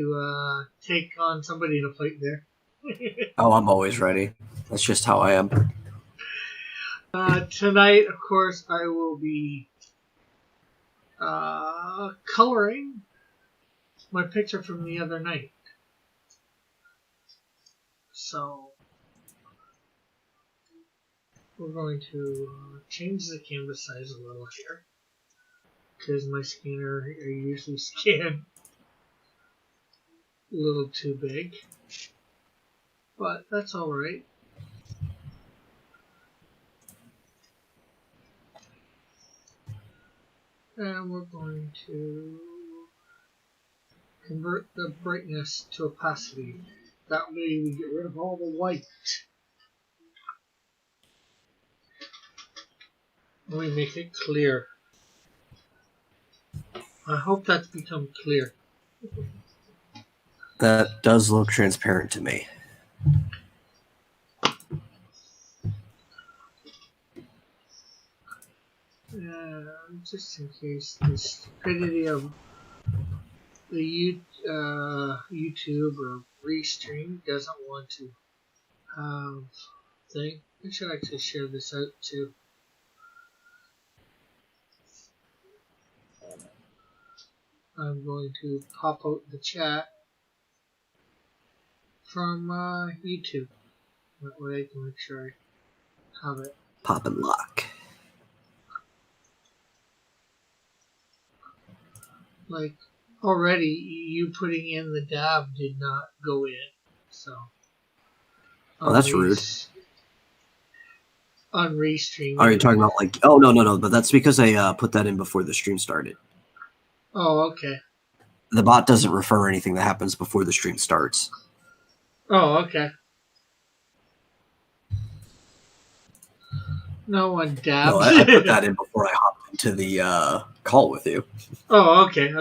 to take on somebody to fight there. Oh, I'm always ready. That's just how I am. Tonight, of course, I will be coloring my picture from the other night. So, we're going to change the canvas size a little here. Because my scanner, I usually scan a little too big. But that's alright. And we're going to convert the brightness to opacity. That way we get rid of all the white. And we make it clear. I hope that's become clear. That does look transparent to me. Just in case the stupidity of the YouTube or Restream doesn't want to have thing. I should actually share this out too. I'm going to pop out the chat from YouTube. That way I can make sure I have it. Pop and lock. Like, already, you putting in the dab did not go in, so. Oh, that's rude. On Restream. Are you talking about like, oh, no, but that's because I put that in before the stream started. Oh, okay. The bot doesn't refer anything that happens before the stream starts. Oh, okay. No one dabbed. No, I put that in before I hopped into the call with you. Oh, okay.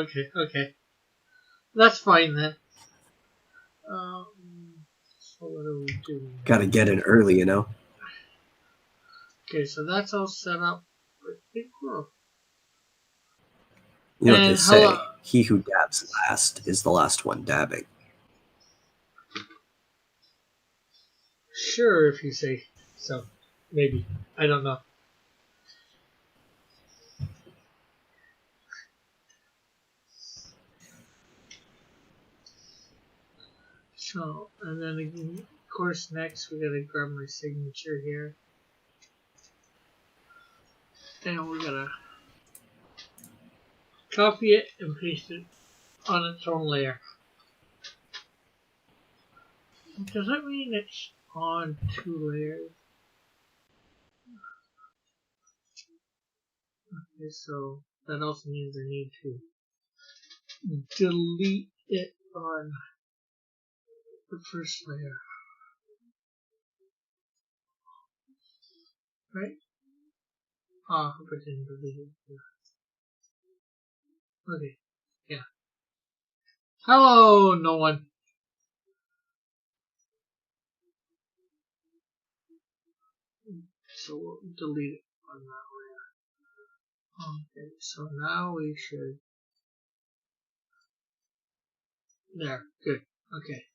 That's fine then. So what are we doing? Gotta get in early, you know? Okay, so that's all set up. I think we're... You know what they say, he who dabs last is the last one dabbing. Sure, if you say so. Maybe. I don't know. So, and then again, of course, next we gotta grab my signature here. And we're gonna copy it and paste it on its own layer. Does that mean it's on 2 layers? Okay, so that also means I need to delete it on the first layer. Right? I hope I didn't delete it here. Okay, yeah. Hello, no one. So we'll delete it on that layer. Okay, so now we should... There, good. Okay.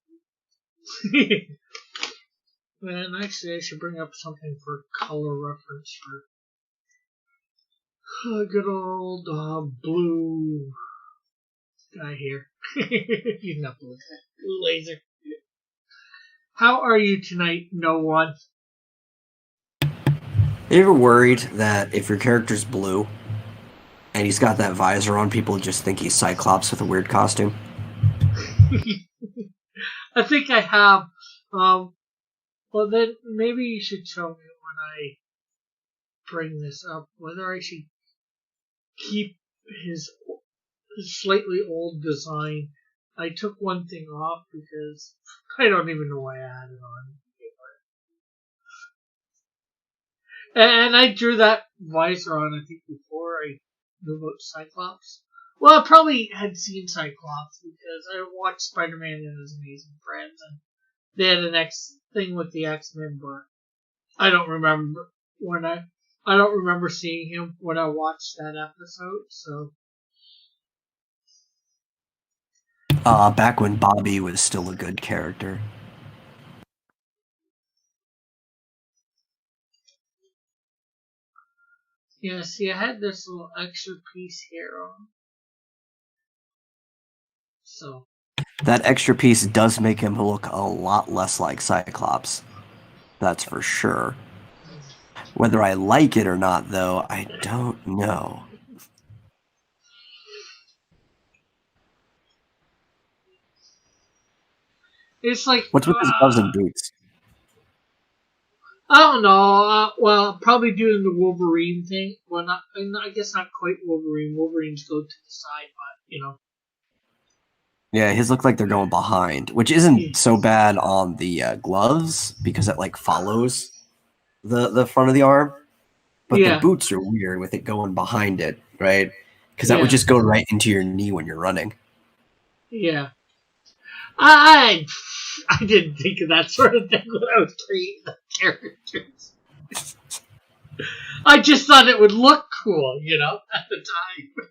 And actually I should bring up something for color reference for good old blue guy here. He's not blue. Blue laser. How are you tonight, no one? Are you ever worried that if your character's blue and he's got that visor on, people just think he's Cyclops with a weird costume? I think I have. Well, then maybe you should tell me when I bring this up whether I should keep his slightly old design. I took one thing off because I don't even know why I had it on. And I drew that visor on, I think, before I knew about Cyclops. Well, I probably had seen Cyclops because I watched Spider-Man and His Amazing Friends, and they had the next thing with the X-Men, but I don't remember I don't remember seeing him when I watched that episode, so. Back when Bobby was still a good character. Yeah, see, I had this little extra piece here on. So. That extra piece does make him look a lot less like Cyclops. That's for sure. Whether I like it or not, though, I don't know. It's like, What's with his gloves and boots? I don't know. Well, probably doing the Wolverine thing. Well, I guess not quite Wolverine. Wolverines go to the side, but. Yeah, his look like they're going behind, which isn't so bad on the gloves because it like follows the front of the arm. But the Yeah, boots are weird with it going behind it, right? Because that would yeah, just go right into your knee when you're running. yeah. I I didn't think of that sort of thing when I was creating the characters. I just thought it would look cool, at the time.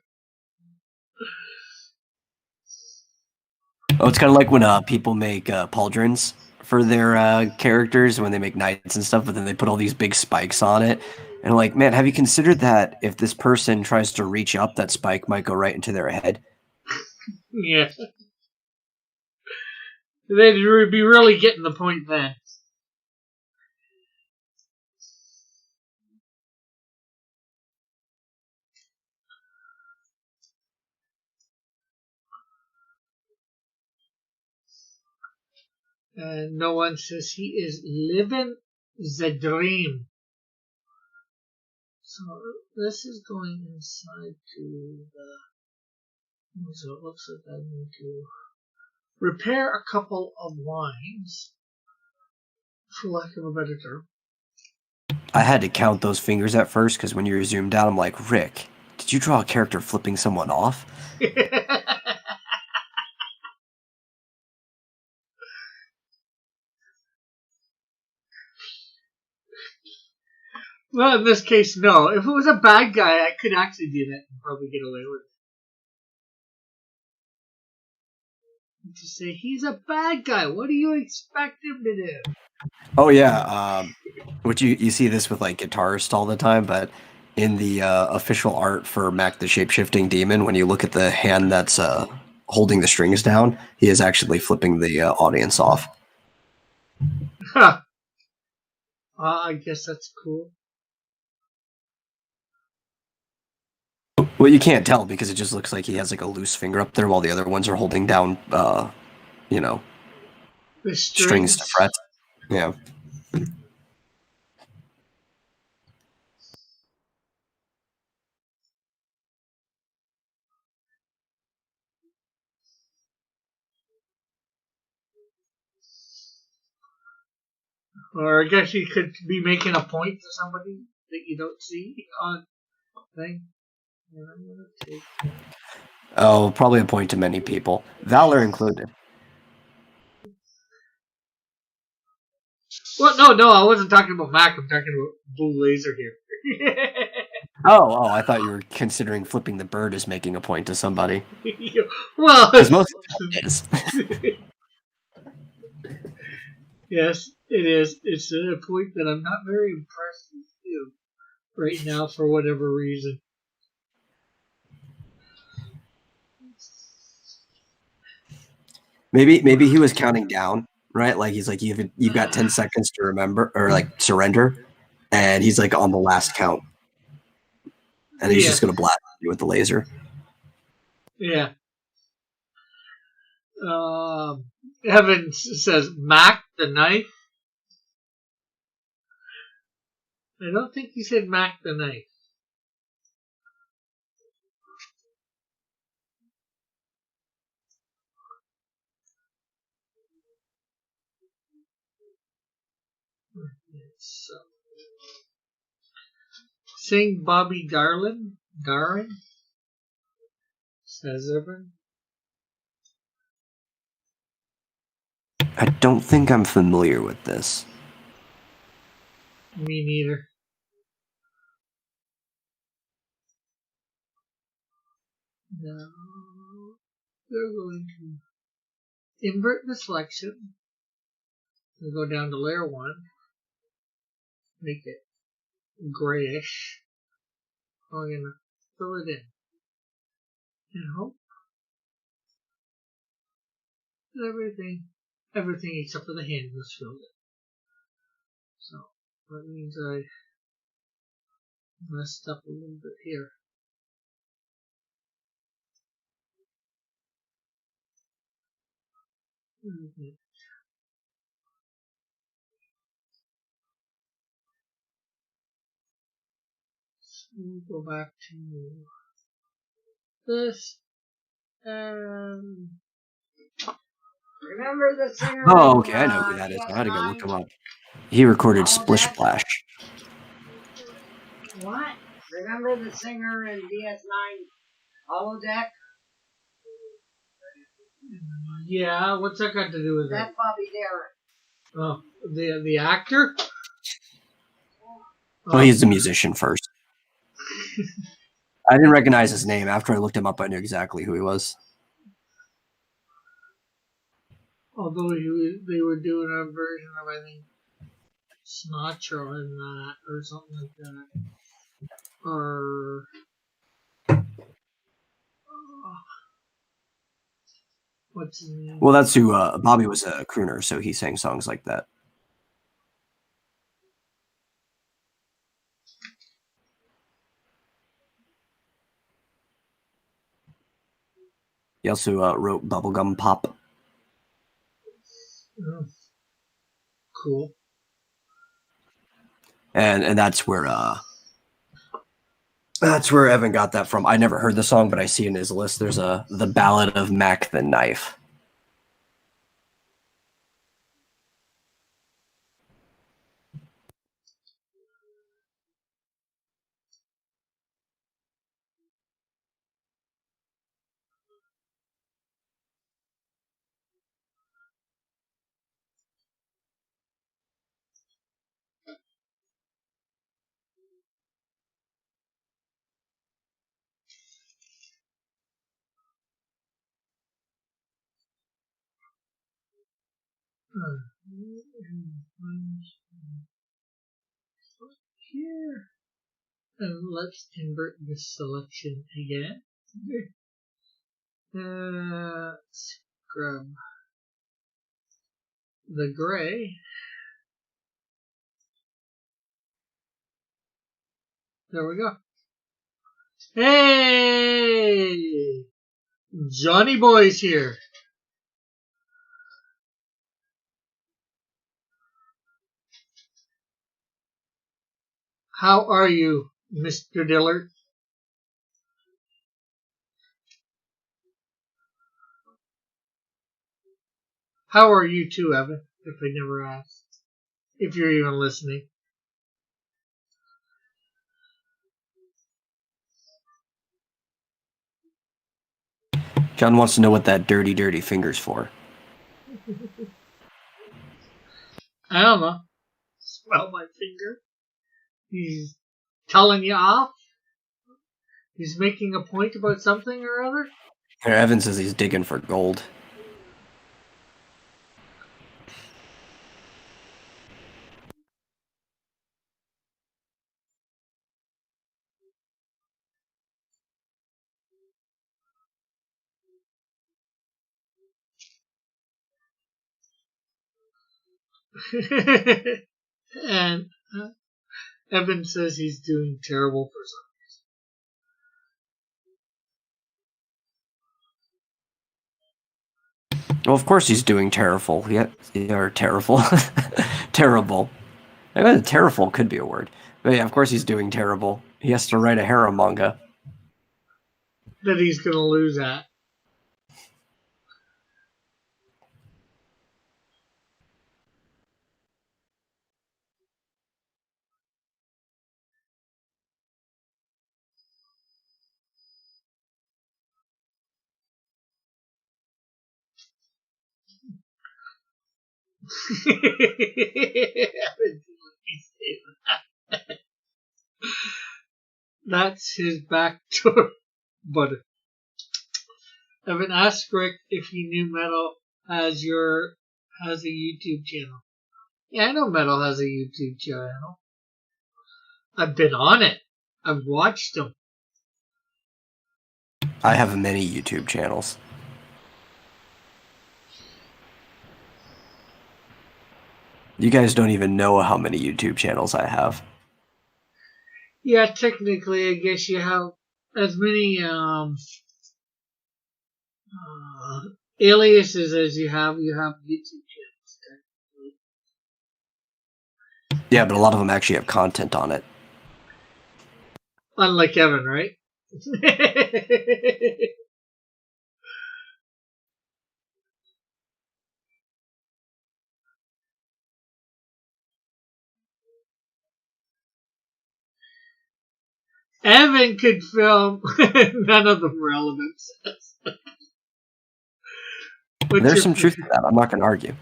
Oh, it's kind of like when people make pauldrons for their characters when they make knights and stuff, but then they put all these big spikes on it. And like, man, have you considered that if this person tries to reach up, that spike might go right into their head? Yeah, they'd be really getting the point then. And no one says he is living the dream. So this is going inside to the. So it looks like I need to repair a couple of lines, for lack of a better term. I had to count those fingers at first because when you were zoomed out, I'm like, Rick, did you draw a character flipping someone off? Well, in this case, no. If it was a bad guy, I could actually do that and probably get away with it. Just say he's a bad guy. What do you expect him to do? Oh yeah, which you see this with like guitarists all the time, but in the official art for Mac the Shapeshifting Demon, when you look at the hand that's holding the strings down, he is actually flipping the audience off. Huh. I guess that's cool. Well, you can't tell because it just looks like he has like a loose finger up there while the other ones are holding down, you know, The strings to strings. fret. Yeah. Or I guess you could be making a point to somebody that you don't see on thing. And I'm gonna take that. Oh, probably a point to many people, Valor included. Well, no, I wasn't talking about Mac. I'm talking about Blue Laser here. Oh, I thought you were considering flipping the bird as making a point to somebody. Well, Because most of the time it is. yes, it is. It's a point that I'm not very impressed with you right now for whatever reason. Maybe he was counting down, right? Like he's like you've got 10 seconds to remember or like surrender, and he's like on the last count, and he's Yeah, just gonna blast you with the laser. yeah. Evans says Mac the knife. I don't think he said Mac the knife. So, sing Bobby Darin, says Evan. I don't think I'm familiar with this. Me neither. No, they're going to. invert the selection. And go down to layer 1. Make it grayish. We're going to fill it in. And hope that everything except for the hand was filled in. So that means I messed up a little bit here. Okay. So we'll go back to this and Remember the singer? Oh, okay, I know who that is. I had to go look him up. He recorded Splish Splash. What? Remember the singer in DS9 Holodeck? yeah, what's that got to do with That's it? Bobby Darin. Oh, the actor? Well, he's a musician first. I didn't recognize his name. After I looked him up, I knew exactly who he was. Although they were doing a version of, I think, Sinatra in that, or something like that. Or... what's his name? Well, that's who Bobby was a crooner, so he sang songs like that. He also wrote Bubblegum Pop. Oh. Cool. And that's where Evan got that from. I never heard the song, but I see in his list there's the Ballad of Mac the Knife. Here. And let's invert this selection again. Let's grab the gray. There we go. Hey! Johnny Boy's here. How are you, Mr. Dillard? How are you too, Evan? If I never asked. If you're even listening. John wants to know what that dirty, dirty finger's for. I don't know. Smell my finger. He's telling you off. He's making a point about something or other. Evan says he's digging for gold. And Evan says he's doing terrible for some reason. Well, of course he's doing terrible. Yeah, or terrible. Terrible. Terrible could be a word. But yeah, of course he's doing terrible. He has to write a harem manga. That he's going to lose at. That's his backdoor. But Evan asked Rick if he knew metal has a YouTube channel. Yeah, I know Metal has a YouTube channel. I've been on it. I've watched them. I have many YouTube channels. You guys don't even know how many YouTube channels I have. Yeah, technically, I guess you have as many aliases as you have YouTube channels. Technically. Yeah, but a lot of them actually have content on it. Unlike Evan, right? Evan could film none of them relevant. There's some truth to that. I'm not going to argue.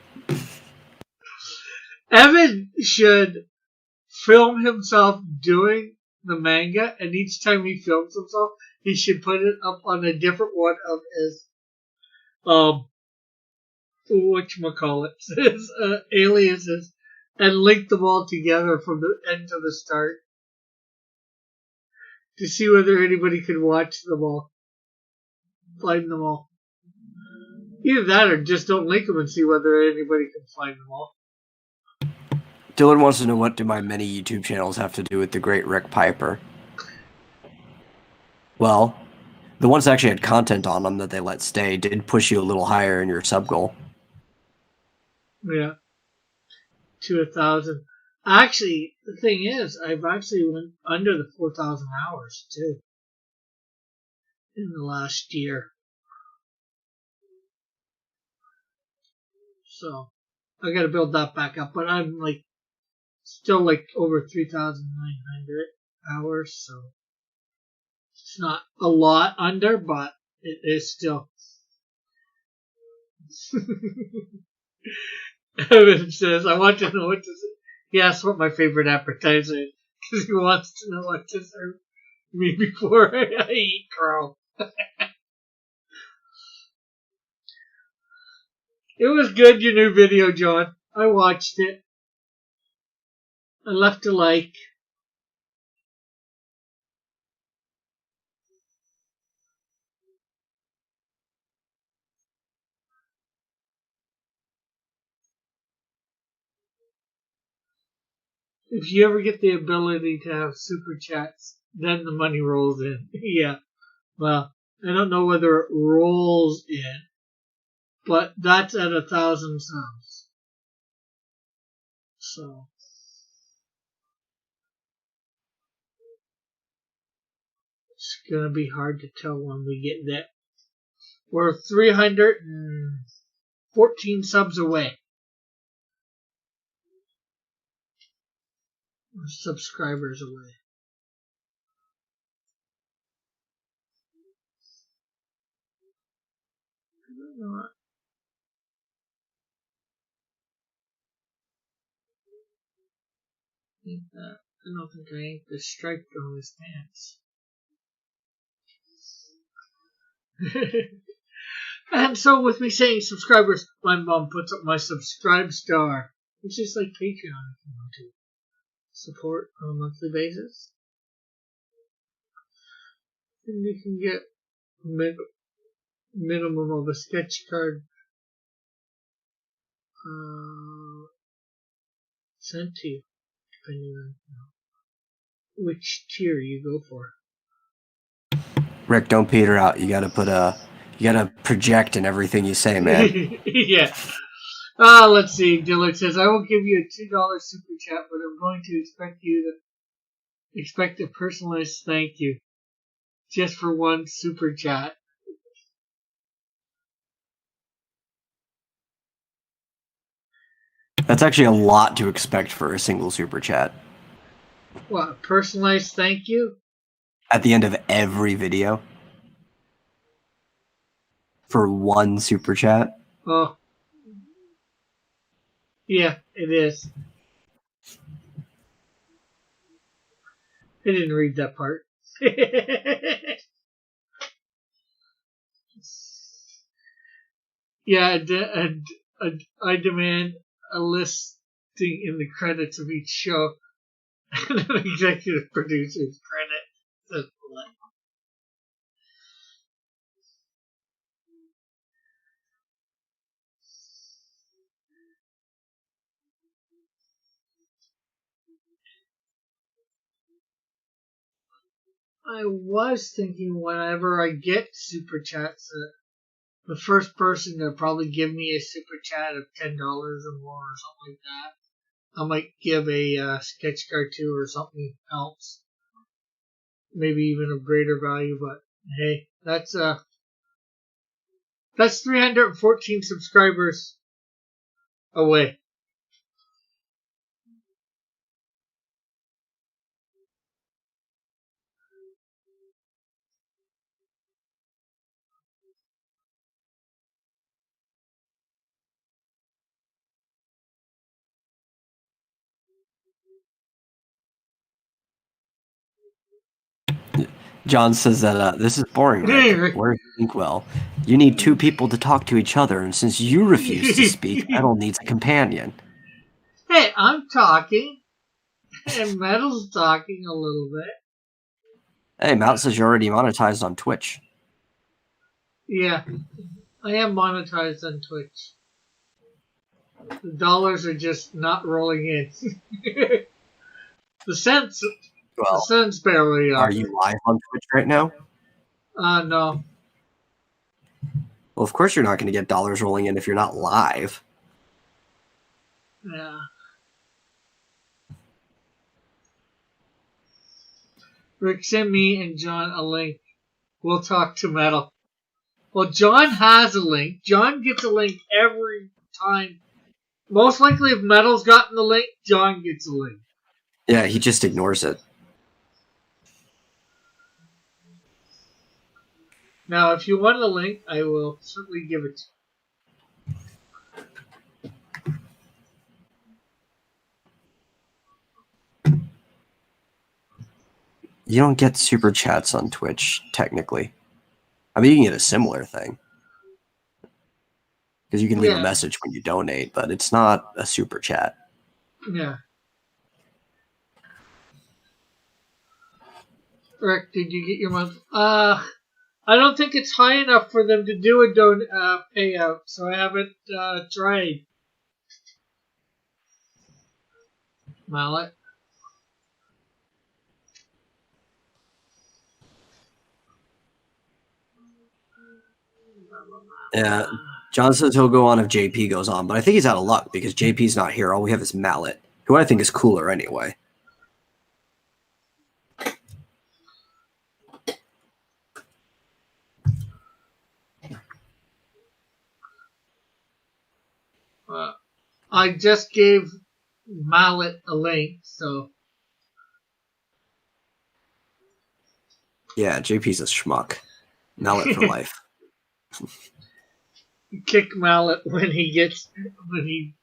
Evan should film himself doing the manga, and each time he films himself, he should put it up on a different one of his whatchamacallit, his aliases, and link them all together from the end to the start to see whether anybody could watch them all, find them all. Either that or just don't link them and see whether anybody can find them all. Dylan wants to know, what do my many YouTube channels have to do with the great Rick Piper? Well, the ones that actually had content on them that they let stay did push you a little higher in your sub goal. Yeah. To 1,000. Actually, the thing is, I've actually went under the 4,000 hours, too. In the last year. So, I gotta build that back up, but I'm still over 3,900 hours, so it's not a lot under, but it is still. Evan says, I want to know what to say. He asked what my favorite appetizer is, because he wants to know what to serve me before I eat crow. It was good, your new video, John. I watched it. I left a like. If you ever get the ability to have super chats, then the money rolls in. Yeah. Well, I don't know whether it rolls in, but that's at 1,000 subs. So. It's gonna be hard to tell when we get that. We're 314 subs away. Or subscribers away. I don't know. I don't think I inked the stripe on his pants. And so with me saying subscribers, my mom puts up my subscribe star, which is like Patreon if you want to support on a monthly basis. And you can get minimum of a sketch card sent to you, depending on which tier you go for. Rick, don't peter out. You gotta project in everything you say, man. Yeah. Let's see. Dylan says, I will give you a $2 super chat, but I'm going to expect a personalized thank you. Just for one super chat. That's actually a lot to expect for a single super chat. What, a personalized thank you? At the end of every video? For one super chat? Oh. Yeah, it is. I didn't read that part. Yeah, I demand a listing in the credits of each show and an executive producer's credit. That's what- I was thinking whenever I get super chats, the first person to probably give me a super chat of $10 or more or something like that, I might give a sketch card to or something else, maybe even of greater value. But hey, that's 314 subscribers away. John says that this is boring, Rick. Where's Inkwell? You need two people to talk to each other, and since you refuse to speak, Metal needs a companion. Hey, I'm talking, and Metal's talking a little bit. Hey, Matt says you're already monetized on Twitch. Yeah, I am monetized on Twitch. The dollars are just not rolling in. the cents barely are you live on Twitch right now? No. Well, of course you're not going to get dollars rolling in if you're not live. Yeah. Rick, send me and John a link. We'll talk to Metal. Well, John has a link. John gets a link every time. Most likely, if Metal's gotten the link, John gets a link. Yeah, he just ignores it. Now, if you want a link, I will certainly give it to you. You don't get super chats on Twitch, technically. I mean, you can get a similar thing. Because you can leave a message when you donate, but it's not a super chat. Yeah. Rick, did you get your month? I don't think it's high enough for them to do a payout, so I haven't tried. Mallet. Yeah, John says he'll go on if JP goes on, but I think he's out of luck because JP's not here. All we have is Mallet, who I think is cooler anyway. I just gave Mallet a link, so. Yeah, JP's a schmuck. Mallet for life. Kick Mallet when he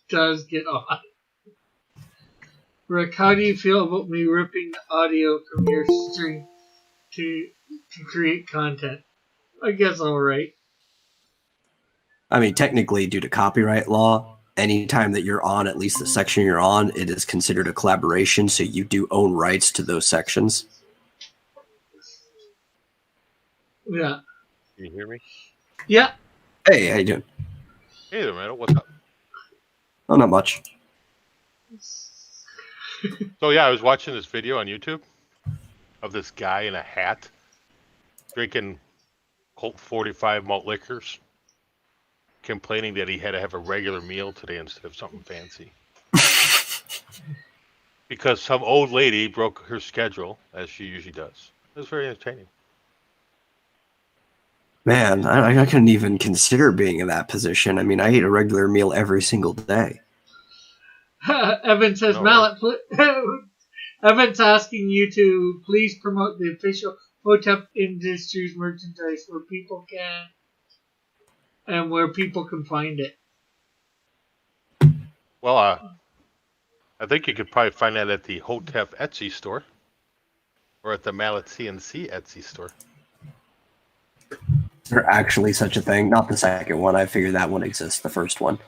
does get on. Rick, how do you feel about me ripping the audio from your stream to create content? I guess alright. I mean, technically, due to copyright law, anytime that you're on at least the section you're on, it is considered a collaboration, so you do own rights to those sections. Yeah. Can you hear me? Yeah. Hey, how you doing? Hey there, man. What's up? Oh, not much. So yeah, I was watching this video on YouTube of this guy in a hat drinking Colt 45 malt liquors, complaining that he had to have a regular meal today instead of something fancy. Because some old lady broke her schedule, as she usually does. It was very entertaining. Man, I couldn't even consider being in that position. I mean, I eat a regular meal every single day. Evan says, No, Mallet, Evan's asking you to please promote the official Hotep Industries merchandise where people can and where people can find it. Well, I think you could probably find that at the Hotep Etsy store or at the Mallet CNC Etsy store. there actually such a thing? Not the second one. I figured that one exists. The first one.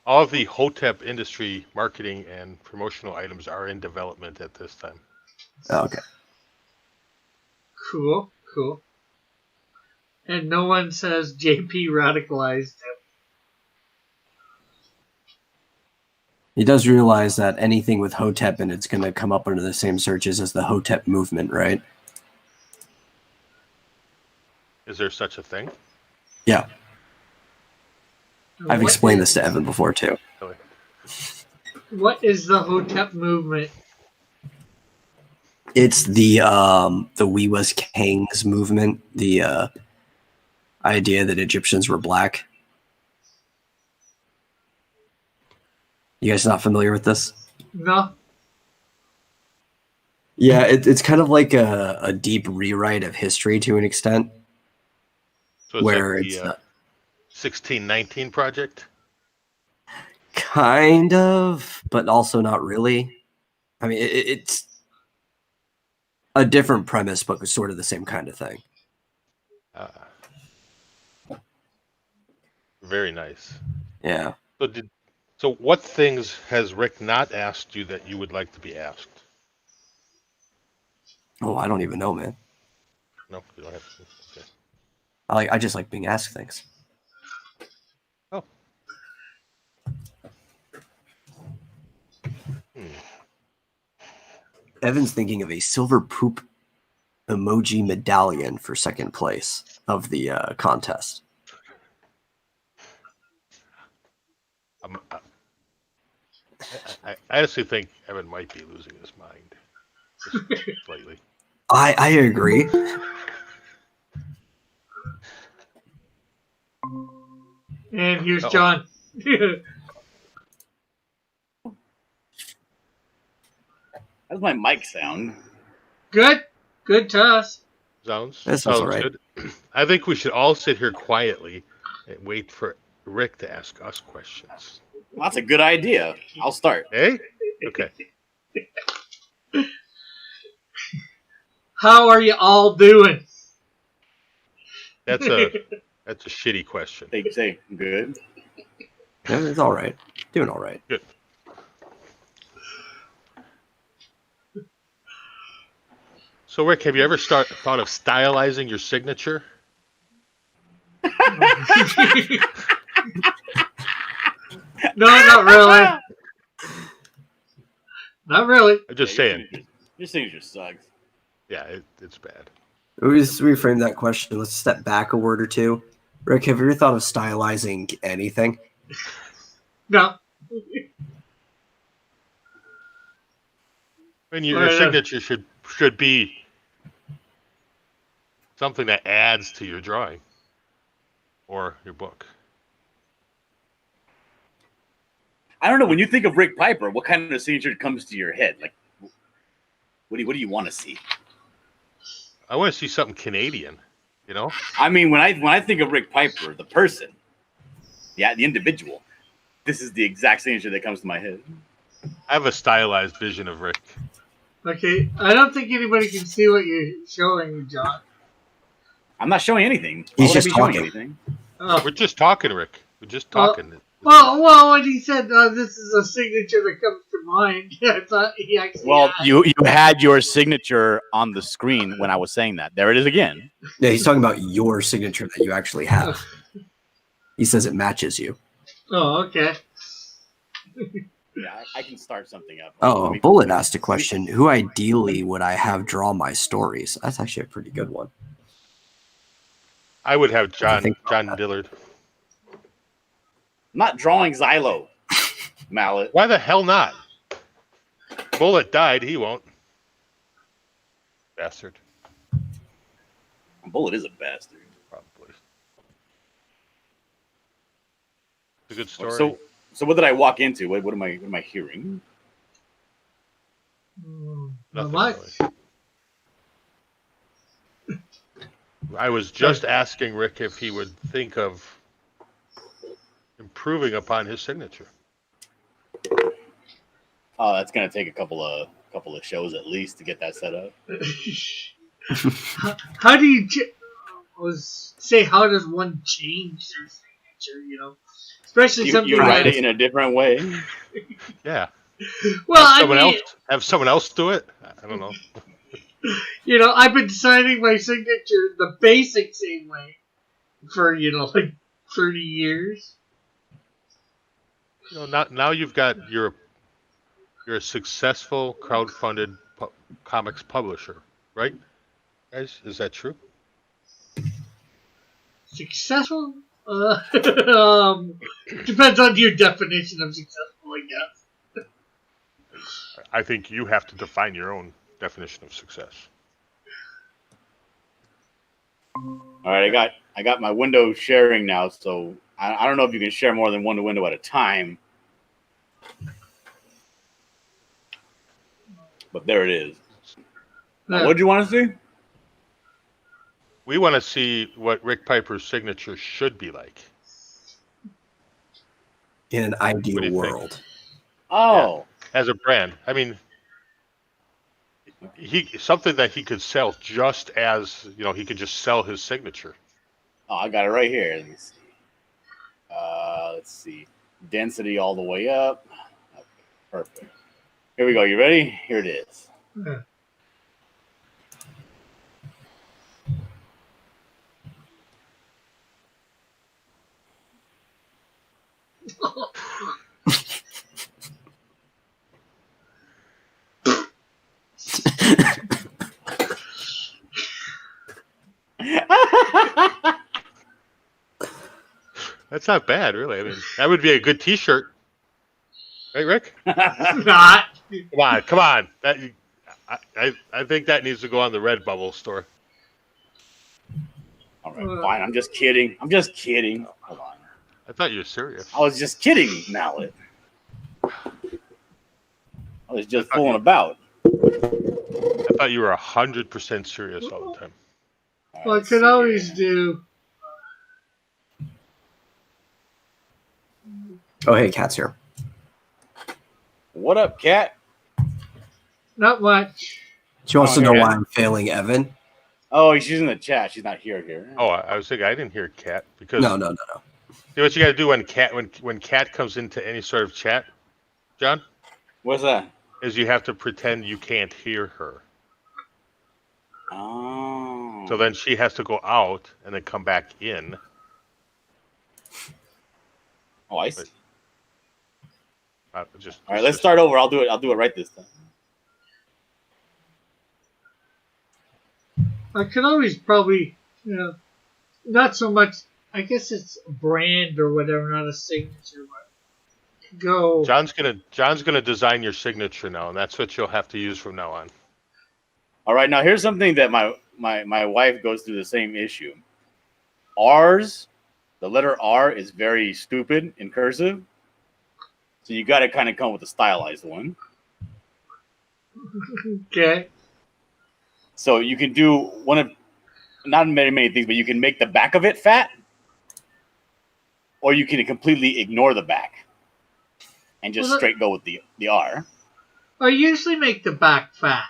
All of the Hotep industry marketing and promotional items are in development at this time. Oh, okay. Cool. And no one says JP radicalized him. He does realize that anything with Hotep in it's going to come up under the same searches as the Hotep movement, right? Is there such a thing? Yeah. I've What explained is- this to Evan before too. Really? What is the Hotep movement? It's the We Was Kings movement, the idea that Egyptians were black. You guys not familiar with this? No. Yeah, it's kind of like a deep rewrite of history to an extent, So it's where like it's the 1619 project? kind of, but also not really. I mean, it's a different premise, but sort of the same kind of thing. Very nice. Yeah. So what things has Rick not asked you that you would like to be asked? Oh, I don't even know, man. No, you don't have to. Okay. I just like being asked things. Oh. Evan's thinking of a silver poop emoji medallion for second place of the contest. I honestly think Evan might be losing his mind. Just slightly. I agree. And here's Uh-oh. John. How's my mic sound? Good to us. Sounds all right. good. I think we should all sit here quietly and wait for Rick to ask us questions. Well, that's a good idea. I'll start. Hey? Okay. How are you all doing? That's a shitty question. They say good. Yeah, it's all right. Doing all right. Good. So Rick, have you ever thought of stylizing your signature? No, not really. Not really. I'm just saying. Your signature sucks. Yeah, it's bad. We just reframe that question. Let's step back a word or two. Rick, have you ever thought of stylizing anything? No. I mean, your signature should be something that adds to your drawing or your book. I don't know. When you think of Rick Piper, what kind of signature comes to your head? Like, what do you want to see? I want to see something Canadian, you know? I mean, when I think of Rick Piper, the person, the individual, this is the exact signature that comes to my head. I have a stylized vision of Rick. Okay, I don't think anybody can see what you're showing, John. I'm not showing anything. He's Why would I just be showing talking. anything? Oh. We're just talking, Rick. We're just talking. Well, when he said this is a signature that comes to mind, I thought he actually. Well, had. you had your signature on the screen when I was saying that. There it is again. Yeah, he's talking about your signature that you actually have. He says it matches you. Oh, okay. Yeah, I can start something up. Oh, Let me- Bullet asked a question. Who ideally would I have draw my stories? That's actually a pretty good one. I would have John think about that. Dillard. I'm not drawing Xylo, Mallet. Why the hell not? Bullet died. He won't. Bastard. Bullet is a bastard. Probably. It's a good story. So what did I walk into? What am I hearing? Not Nothing much. really. I was just asking Rick if he would think of improving upon his signature. Oh, that's gonna take a couple of shows at least to get that set up. How do you? was say, how does one change their signature? Especially something You write that- it in a different way. Yeah. Well, have I someone mean, else have someone else do it. I don't know. I've been signing my signature the basic same way for like 30 years. Now you've got you're a successful crowdfunded comics publisher, right? Guys, is that true? Successful? Depends on your definition of successful, I guess. I think you have to define your own definition of success. All right, I got my window sharing now, so I don't know if you can share more than one window at a time. But there it is. Now, what do you want to see? We want to see what Rick Piper's signature should be like. In an What do ideal you world. think? Oh, As a brand. I mean, something that he could sell just as, he could just sell his signature. oh, I got it right here. Let me see. Let's see. Density all the way up. Okay, perfect. Here we go. You ready? Here it is. Yeah. That's not bad, really. I mean, that would be a good T-shirt, right, Rick? Not. Come on. I think that needs to go on the Redbubble store. All right, fine. I'm just kidding. Hold on. I thought you were serious. I was just kidding, Mallet. I was just fooling about. I thought you were 100% serious all the time. All Well, I right, could see always here. do. Oh, hey, Cat's here. What up, Cat? Not much. She wants to Oh, know yeah. why I'm failing Evan. Oh, she's in the chat. She's not here. Oh, I was thinking I didn't hear Cat because No. see what you got to do when Cat comes into any sort of chat, John, What's that? is you have to pretend you can't hear her. Oh. So then she has to go out and then come back in. Oh, I see. Just All right, let's start over. I'll do it right this time. I could always probably, not so much. I guess it's a brand or whatever, not a signature. But go. John's gonna design your signature now, and that's what you'll have to use from now on. All right, now here's something that my wife goes through the same issue. R's, the letter R is very stupid in cursive. So you got to kind of come with a stylized one. Okay. So you can do one of, not many things, but you can make the back of it fat, or you can completely ignore the back and just Well, straight go with the R. I usually make the back fat.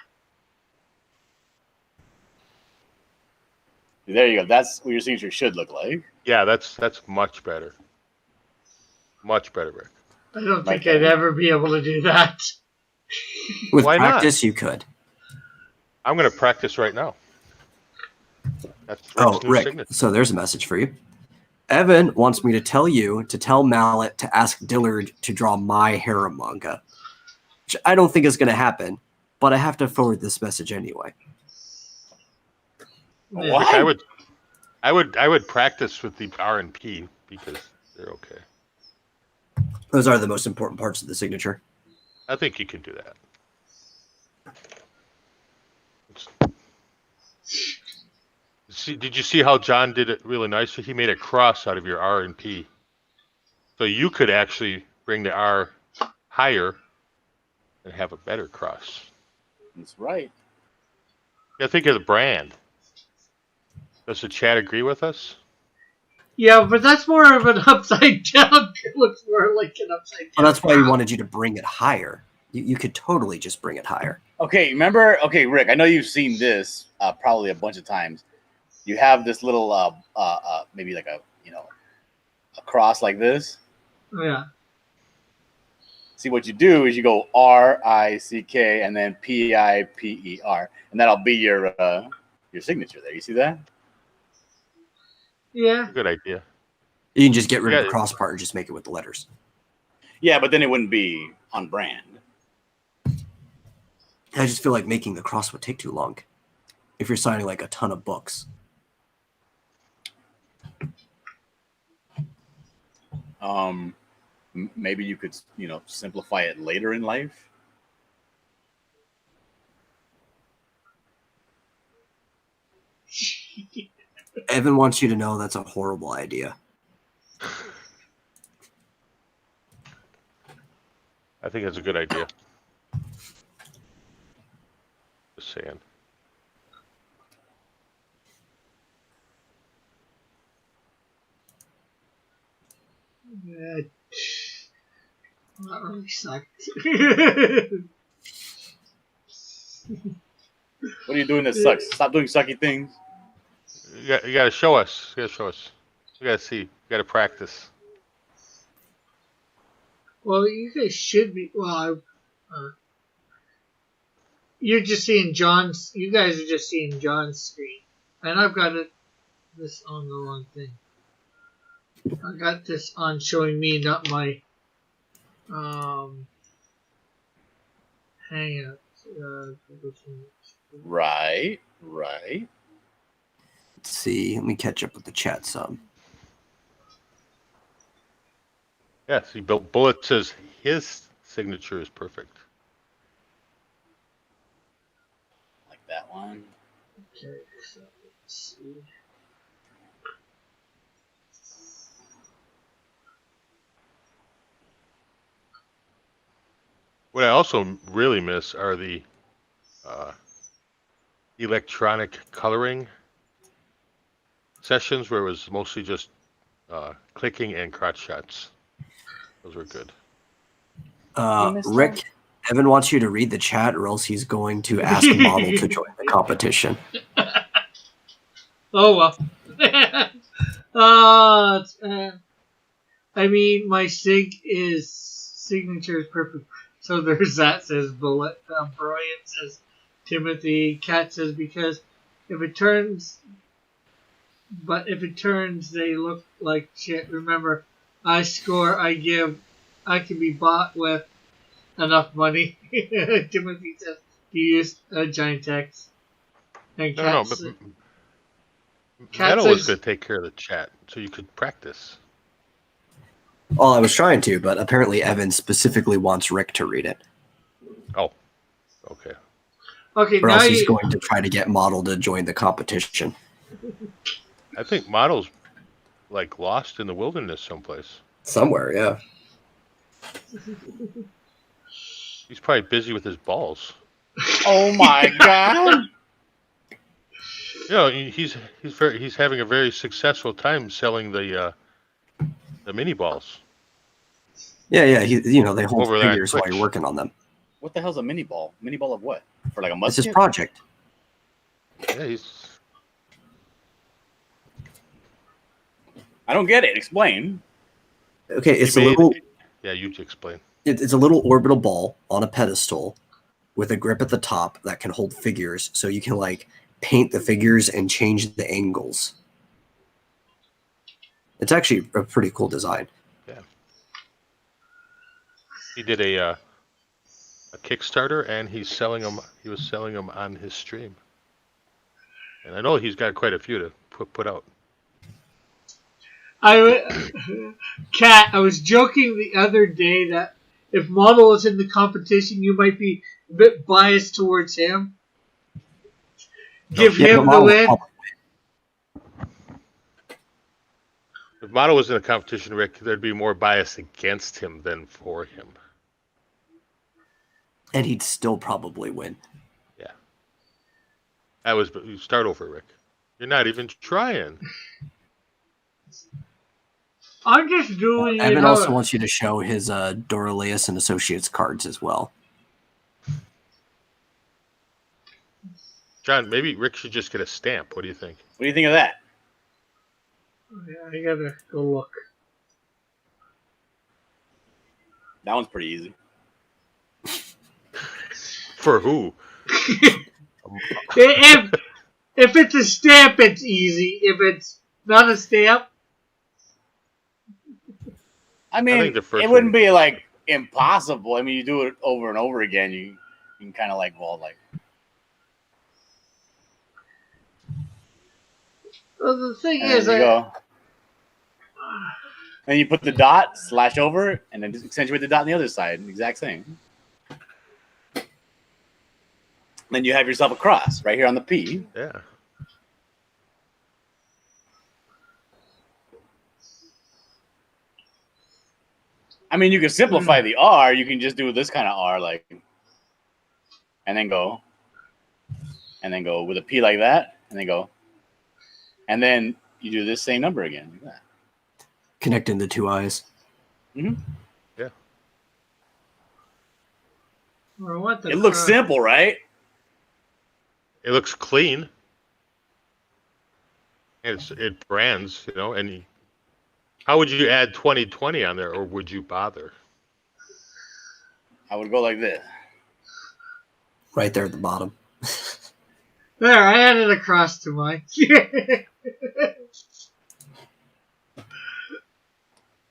There you go. That's what your signature should look like. Yeah, that's much better. Much better, Rick. I don't think Right. I'd ever be able to do that. With Why not? practice, you could. I'm gonna practice right now. That's Rick's Oh, new Rick. signature. So there's a message for you. Evan wants me to tell you to tell Mallet to ask Dillard to draw my harem manga. Which I don't think is going to happen, but I have to forward this message anyway. Yeah. What? I would practice with the R and P because they're okay. Those are the most important parts of the signature. I think you can do that. Did you see how John did it really nicely? He made a cross out of your R and P. So you could actually bring the R higher and have a better cross. That's right. Yeah, think of the brand. Does the chat agree with us? Yeah, but that's more of an upside down. It looks more like an upside down. Well, that's why we wanted you to bring it higher. You could totally just bring it higher. Okay, remember? Okay, Rick, I know you've seen this probably a bunch of times. you have this little maybe like a a cross like this. Yeah. See, what you do is you go RICK and then PIPER, and that'll be your signature there. You see that? Yeah. Good idea. You can just get rid of Yeah. the cross part and just make it with the letters. Yeah, but then it wouldn't be on brand. I just feel like making the cross would take too long if you're signing like a ton of books. Maybe you could, simplify it later in life. Evan wants you to know that's a horrible idea. I think that's a good idea. Just saying. Yeah. Not really sucked. What are you doing that sucks? Stop doing sucky things. You gotta show us. You gotta show us. You gotta see. You gotta practice. Well, you guys should be. Well, you're just seeing John's. You guys are just seeing John's screen, and I've got this on the wrong thing. I got this on showing me, not my Hangout. Right. Let's see. Let me catch up with the chat some. Yeah, see, Bullet says his signature is perfect. Like that one. Okay, so let's see. What I also really miss are the electronic coloring sessions where it was mostly just clicking and crotch shots. Those were good. Rick, Evan wants you to read the chat, or else he's going to ask Model to join the competition. Oh well. I mean, my signature is perfect. So there's that, says Bullet. Brian says Timothy. Cat says because if it turns, they look like shit. Remember, I score, I give, I can be bought with enough money. Timothy says he used a giant text. And No, Cat but Cat Metal was says- going to take care of the chat, so you could practice. Well, I was trying to, but apparently Evan specifically wants Rick to read it. Oh, okay. Okay, Or now else he's you, going to try to get Model to join the competition. I think Model's like lost in the wilderness someplace. Somewhere, yeah. He's probably busy with his balls. Oh my god! You know, he's having a very successful time selling the mini balls. Yeah. They hold Over there on figures while Twitch. you're working on them. What the hell's a mini ball? Mini ball of what? For like a It's musket? his project. Yeah, he's I don't get it. Explain. Okay, it's he a made- little. Yeah, you explain. It's a little orbital ball on a pedestal with a grip at the top that can hold figures, so you can like paint the figures and change the angles. It's actually a pretty cool design. He did a Kickstarter, and he's selling them. He was selling them on his stream, and I know he's got quite a few to put out. Kat, I was joking the other day that if Model was in the competition, you might be a bit biased towards him. Give Yeah, him but the Model- win. If Model was in a competition, Rick, there'd be more bias against him than for him. And he'd still probably win. You start over, Rick. You're not even trying. I'm just doing it. Evan how- also wants you to show his Doraleus and Associates cards as well. John, maybe Rick should just get a stamp. What do you think? What do you think of that? Yeah, I gotta go look. That one's pretty easy. For who? if it's a stamp, it's easy. If it's not a stamp, I mean, think the first it wouldn't one- be like impossible. I mean, you do it over and over again. You can kind of like, well, like, well, the thing and is, then you go. Then you put the dot, slash over, and then just accentuate the dot on the other side. Exact same. Then you have yourself a cross right here on the P. Yeah. I mean, you can simplify the R. You can just do this kind of R, like, and then go with a P like that, and then go, and then you do this same number again. Like that. Connecting the two eyes. or what the It looks crap? simple, right? It looks clean. And it brands, you know, and how would you add 2020 on there, or would you bother? I would go like this. Right there at the bottom. There, I added a cross to mine.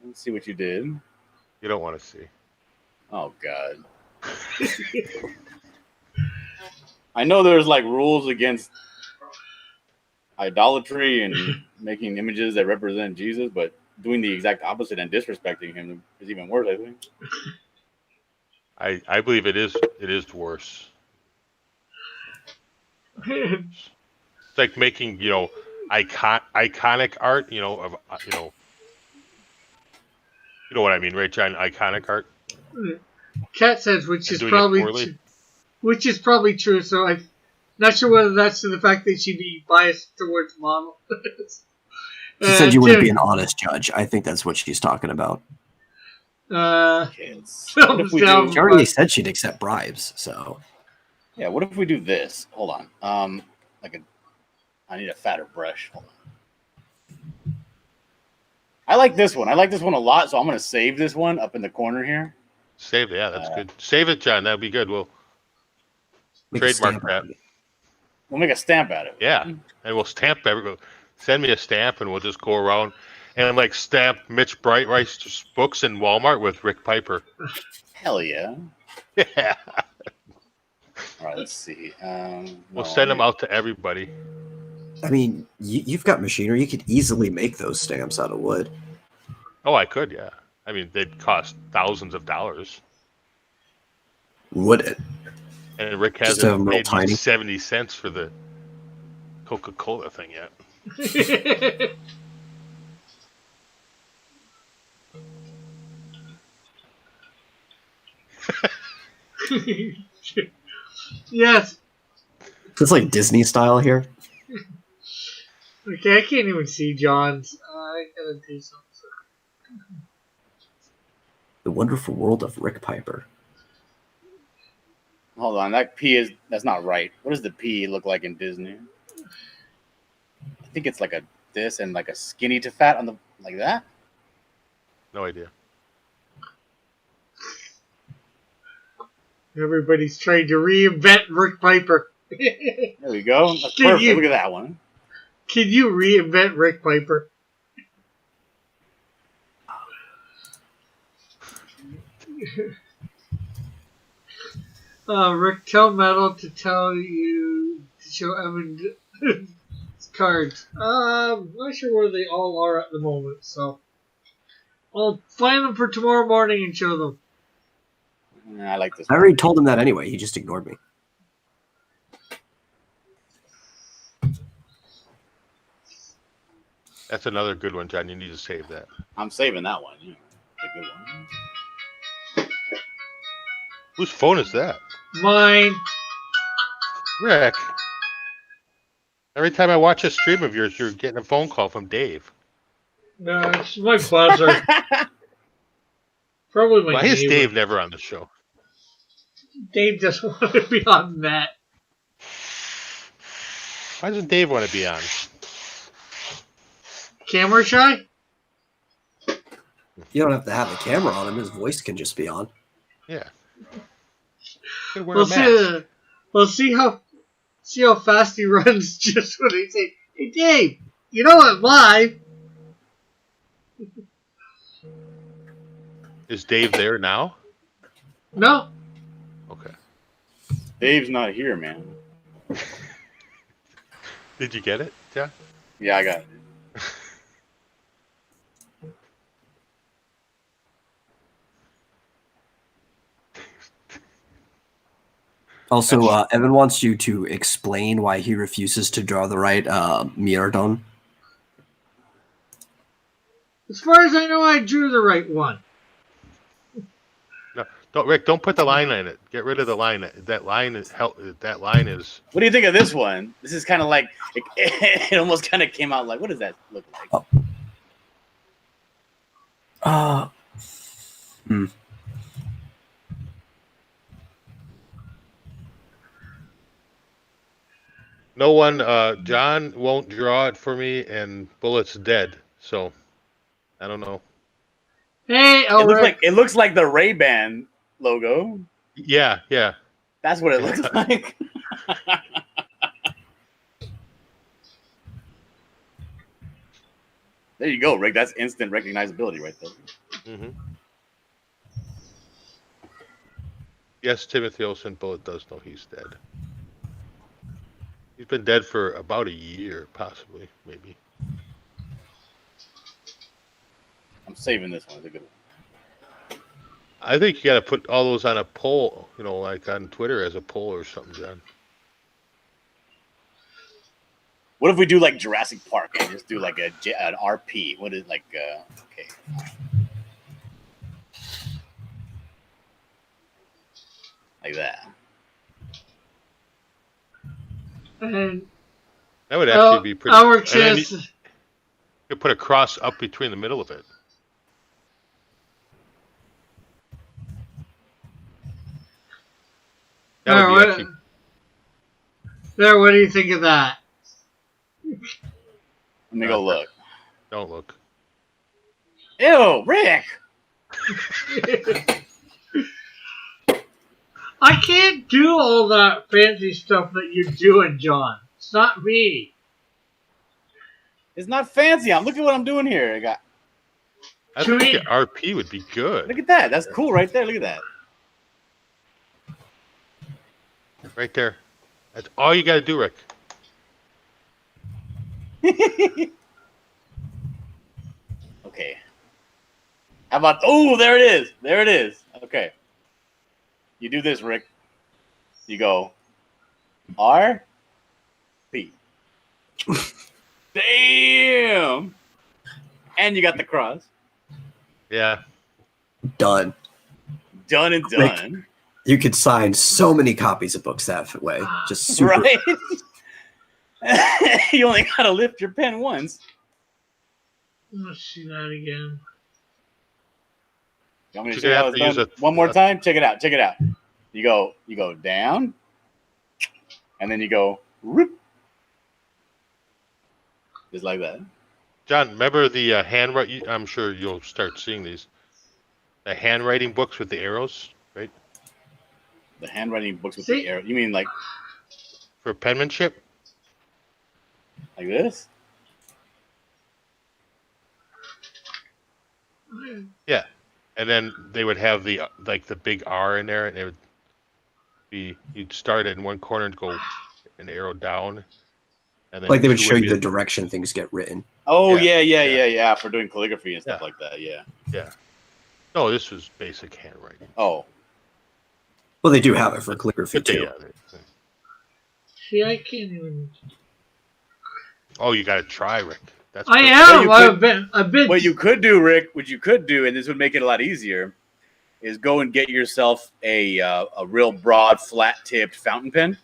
Let's see what you did. You don't want to see. Oh God. I know there's like rules against idolatry and making images that represent Jesus, but doing the exact opposite and disrespecting him is even worse, I think. I believe it is worse. It's like making, you know, iconic art, you know, of you know what I mean, right, John? Iconic art. Cat says, which And is doing it probably poorly? which is probably true. So I'm not sure whether that's to the fact that she'd be biased towards model. She said you wouldn't be Tim, an honest judge. I think that's what she's talking about. Kids. What if we do? She already said she'd accept bribes, so Yeah, what if we do this? Hold on. I need a fatter brush. Hold on. I like this one. I like this one a lot, so I'm gonna save this one up in the corner here. Save it, yeah, that's good. Save it, John. That'd be good. We'll make a trademark stamp that. out of it. We'll make a stamp out of it. Yeah, and we'll stamp everyone. Send me a stamp, and we'll just go around and like stamp Mitch Brightwright's books in Walmart with Rick Piper. Hell yeah. Yeah, All right, let's see. we'll send them out to everybody. I mean, you've got machinery. You could easily make those stamps out of wood. Oh, I could, yeah. I mean, they'd cost thousands of dollars, Would it? and Rick Just have hasn't 'em real paid me tiny. 70 cents for the Coca-Cola thing yet. yes. It's like Disney style here. Okay, I can't even see John's. I gotta do something. The Wonderful World of Rick Piper. Hold on, that's not right. What does the P look like in Disney? I think it's like this and like a skinny to fat on the like that. No idea. Everybody's trying to reinvent Rick Piper. There we go. That's Can perfect. you- Look at that one. Can you reinvent Rick Piper? Rick, tell Metal to tell you to show Evan cards. I'm not sure where they all are at the moment, so I'll find them for tomorrow morning and show them. I like this I one. already told him that anyway. He just ignored me. That's another good one, John. You need to save that. I'm saving that one. Yeah. It's a good one. Whose phone is that? Mine. Rick. Every time I watch a stream of yours, you're getting a phone call from Dave. No, it's my buzzer. Probably my Why is neighbor. Dave never on the show? Dave doesn't want to be on that. Why doesn't Dave want to be on? Camera shy? You don't have to have the camera on him. His voice can just be on. Yeah. Could wear We'll a mask. see. We'll see how fast he runs just when they say, "Hey, Dave, you know what? Live." Is Dave there now? No. Okay. Dave's not here, man. Did you get it, John? Yeah, I got it. Also, Evan wants you to explain why he refuses to draw the right Miradon. As far as I know, I drew the right one. No, don't, Rick. Don't put the line in it. Get rid of the line. That line is That line is. What do you think of this one? This is kind of like it almost kind of came out like, what does that look like? No one. John won't draw it for me, and Bullet's dead. So, I don't know. Hey, It looks like the Ray-Ban logo. Yeah, yeah. That's what it looks like. There you go, Rick. That's instant recognizability right there. Mm-hmm. Yes, Timothy Olsen, Bullet does know he's dead. He's been dead for about a year, possibly, maybe. I'm saving this one. It's a good one. I think you got to put all those on a poll, like on Twitter as a poll or something, John. What if we do like Jurassic Park and just do like an RP? What is like? Okay. Like that. and That would actually be pretty. our and then chance. you put a cross up between the middle of it. That would be What, actually. there, what do you think of that? Let me go look. Don't look. Ew, Rick. I can't do all that fancy stuff that you're doing, John. It's not me. It's not fancy. Look at what I'm doing here. I Should think we- the RP would be good. Look at that. That's cool right there. Look at that. Right there. That's all you got to do, Rick. Okay. How about? Oh, there it is. There it is. Okay. You do this, Rick. You go R P. Damn. And you got the cross. Yeah. Done. Done and done. You could sign so many copies of books that way. Just super. Right? You only got to lift your pen once. Let's see that again. You want me to You're show you gonna how have it's to use done? a- One more time. Check it out. Check it out. You go down, and then you go whoop, just like that. John, remember the handwriting? I'm sure you'll start seeing these. The handwriting books with the arrows, right? The handwriting books with See? the arrow. You mean like For penmanship? this? Yeah. And then they would have the big R in there, and it would be, you'd start in one corner and go an arrow down. And then Like they would two show you be- the direction things get written. Oh Yeah, yeah. For doing calligraphy and stuff Yeah. like that. Yeah. Yeah. No, this was basic handwriting. Oh, Well, they do have it for calligraphy But they- too. See, I can't even. Oh, you got to try, Rick. That's I perfect. am. you I've could- been. I've been. what you could do, Rick? What you could do, and this would make it a lot easier, is go and get yourself a real broad, flat-tipped fountain pen,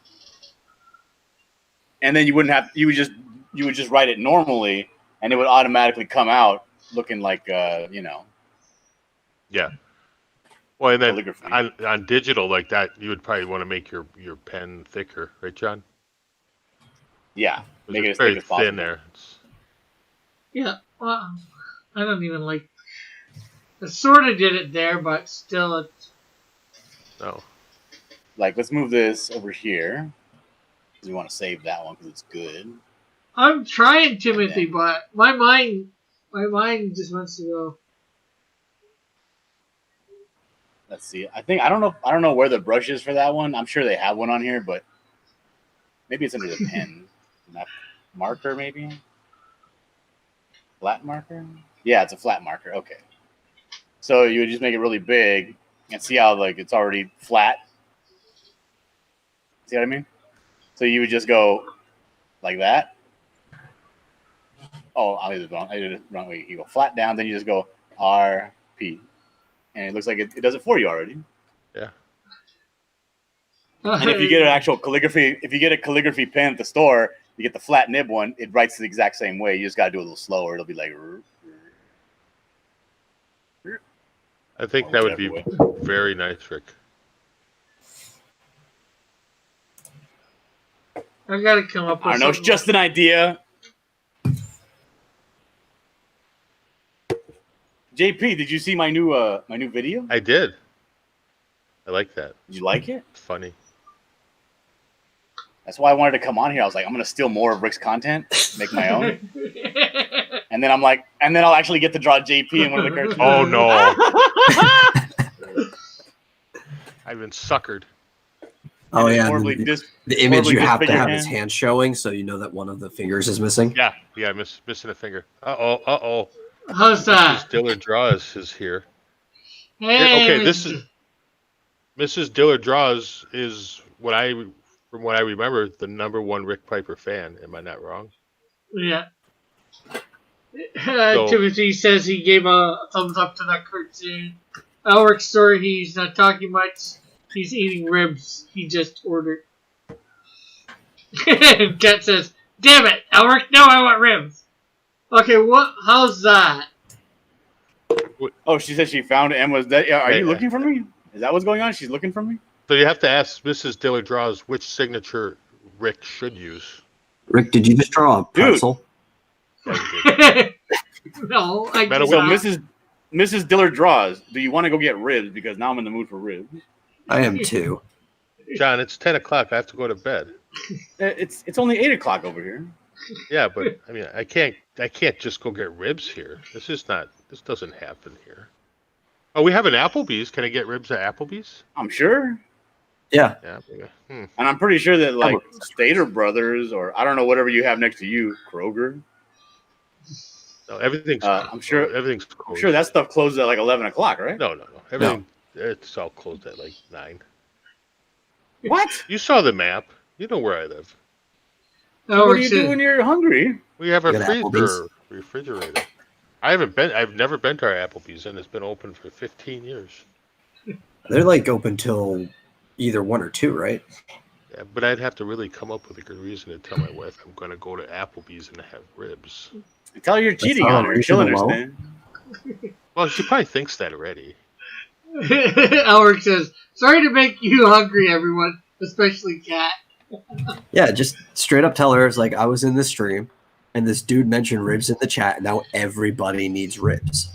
and then you would just write it normally, and it would automatically come out looking like Yeah. Well, and then calligraphy. on digital like that, you would probably want to make your pen thicker, right, John? Yeah, make it It's as thick very as possible. thin there. Yeah, well, I don't even like. I sort of did it there, but still, it's. No. Like, let's move this over here because we want to save that one because it's good. I'm trying, Timothy, but my mind just wants to go. Let's see. I don't know where the brush is for that one. I'm sure they have one on here, but maybe it's under the pen. Not marker, maybe. Flat marker? Yeah, it's a flat marker. Okay. So you would just make it really big and see how like it's already flat. See what I mean? So you would just go like that. Oh, I did it wrong. I did it wrong way. You go flat down, then you just go RP. And it looks like it does it for you already. Yeah. And if you get an actual calligraphy, if you get a calligraphy pen at the store, you get the flat nib one, it writes the exact same way. You just got to do it a little slower. It'll be like. I think Or that would be whichever way. very nice, Rick. I gotta come up with. I don't know. It's something. just an idea. JP, did you see my new video? I did. I like that. Did you like it? It's funny. That's why I wanted to come on here. I was like, I'm gonna steal more of Rick's content, make my own, and then I'm like, and then I'll actually get to draw JP in one of the cartoons. Oh no! I've been suckered. Oh yeah, and Horribly then dis- the image you horribly have to disfigured have his hand. hand showing, so you know that one of the fingers is missing. Yeah, missing a finger. Uh-oh. How's that? Mrs. Diller Draws is here. Hey, Okay, this is Mrs. Diller Draws is from what I remember, the #1 Rick Piper fan. Am I not wrong? Yeah. So- Timothy says he gave a thumbs up to that cartoon. Alric's story, he's not talking much. He's eating ribs. He just ordered. Kat says, "Damn it, Alric! No, I want ribs." Okay, what? How's that? Oh, she said she found it and was that. Are Yeah. you looking for me? Is that what's going on? She's looking for me. So you have to ask Mrs. Diller Draws which signature Rick should use. Rick, did you just draw a pretzel? No, I Metal did So not. Mrs. Diller Draws. Do you want to go get ribs? Because now I'm in the mood for ribs. I am too. John, it's 10 o'clock. I have to go to bed. It's only 8 o'clock over here. Yeah, but I mean, I can't just go get ribs here. This doesn't happen here. Oh, we have an Applebee's. Can I get ribs at Applebee's? I'm sure, Yeah. Yeah. and I'm pretty sure that like Stater Brothers or I don't know whatever you have next to you, Kroger. No, everything's. I'm sure- everything's I'm closed. sure that stuff closes at like 11 o'clock, right? No. Everything. It's all closed at like 9. What? You saw the map. You know where I live. What Alric do you said, do when you're hungry? We have a You got Applebee's? refrigerator. I've never been to our Applebee's, and it's been open for 15 years. They're like open till either 1 or 2, right? Yeah, but I'd have to really come up with a good reason to tell my wife I'm going to go to Applebee's and have ribs. Tell her you're cheating not on her. She'll unreasonable. understand. Well, she probably thinks that already. Alric says, "Sorry to make you hungry, everyone, especially Kat." Yeah, just straight up tell her it's like I was in this stream and this dude mentioned ribs in the chat and now everybody needs ribs.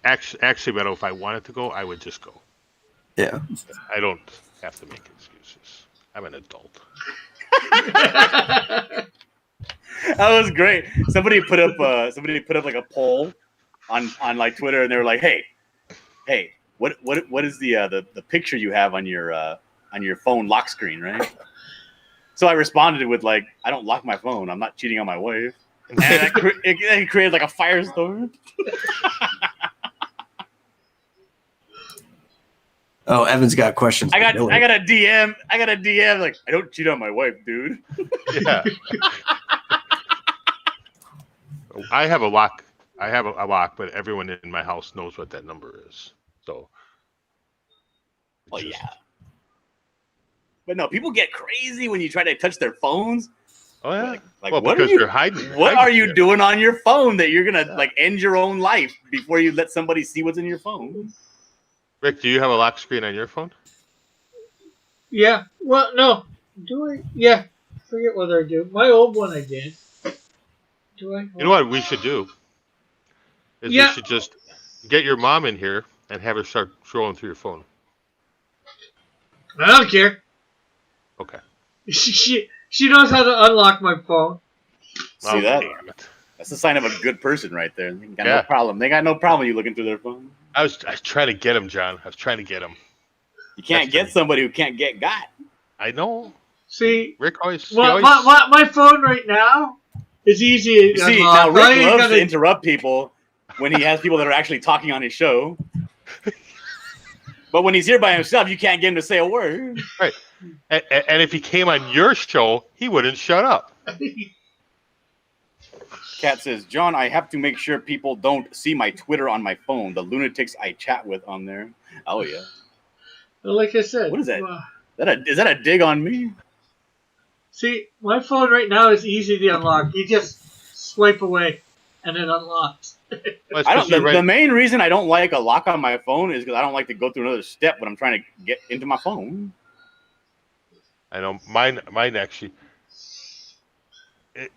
Actually, Meadow, if I wanted to go, I would just go. Yeah. I don't have to make excuses. I'm an adult. That was great. Somebody put up like a poll on like Twitter, and they were like, "Hey, what is the picture you have on your phone lock screen, right?" So I responded with like, "I don't lock my phone. I'm not cheating on my wife." And it created like a firestorm. Oh, Evan's got questions. I for got Billy. a DM like, "I don't cheat on my wife, dude." Yeah. I have a lock. But everyone in my house knows what that number is. So. Well, yeah. But no, people get crazy when you try to touch their phones. Oh yeah. Like, Well, what because are you? you're hiding. What hiding are you shit. doing on your phone that you're gonna like end your own life before you let somebody see what's in your phone? Rick, do you have a lock screen on your phone? Yeah. Well, no. Do I? Yeah. forget whether I do. My old one I did. Do I? You know what we should do? Is Yeah. we should just get your mom in here and have her start scrolling through your phone. I don't care. Okay. She knows how to unlock my phone. See that? Damn it. That's a sign of a good person right there. They got Yeah. no problem. They got no problem you looking through their phone. I was trying to get him, John. I was trying to get him. You can't That's get funny. somebody who can't get got. I know. See, Rick always. he my, always my phone right now is easy You to see, unlock. now All Rick you loves gotta- to interrupt people when he has people that are actually talking on his show. But when he's here by himself, you can't get him to say a word. and if he came on your show, he wouldn't shut up. Kat says, John, I have to make sure people don't see my Twitter on my phone. The lunatics I chat with on there. Oh, yeah. Like I said. What is that? Is that a dig on me? See, my phone right now is easy to unlock. You just swipe away, and it unlocks. Well, I don't. especially The right- main reason I don't like a lock on my phone is because I don't like to go through another step when I'm trying to get into my phone. I know mine actually.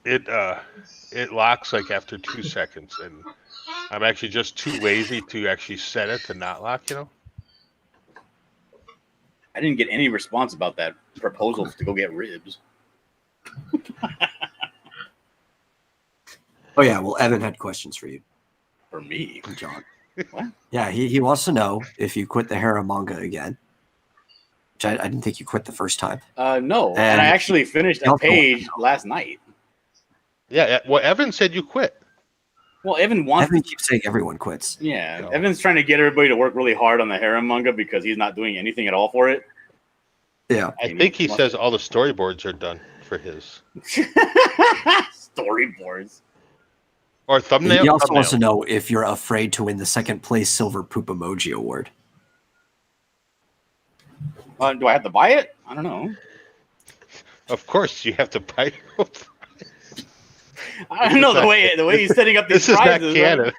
It locks like after 2 seconds, and I'm actually just too lazy to actually set it to not lock. You know. I didn't get any response about that proposal to go get ribs. Oh yeah, well Evan had questions for you, For me. John. What? Yeah, he wants to know if you quit the harem manga again. Which I didn't think you quit the first time. No. And And I actually finished a also- page last night. Yeah. Well, Evan said you quit. Well, Evan wants Evan keeps saying everyone quits. Yeah, No. Evan's trying to get everybody to work really hard on the harem manga because he's not doing anything at all for it. Yeah. I think he says all the storyboards are done for his Storyboards. or thumbnail. He also thumbnail. wants to know if you're afraid to win the second place Silver Poop Emoji Award. Do I have to buy it? I don't know. Of course, you have to buy. I don't know the way he's setting up these This is not prizes. canon.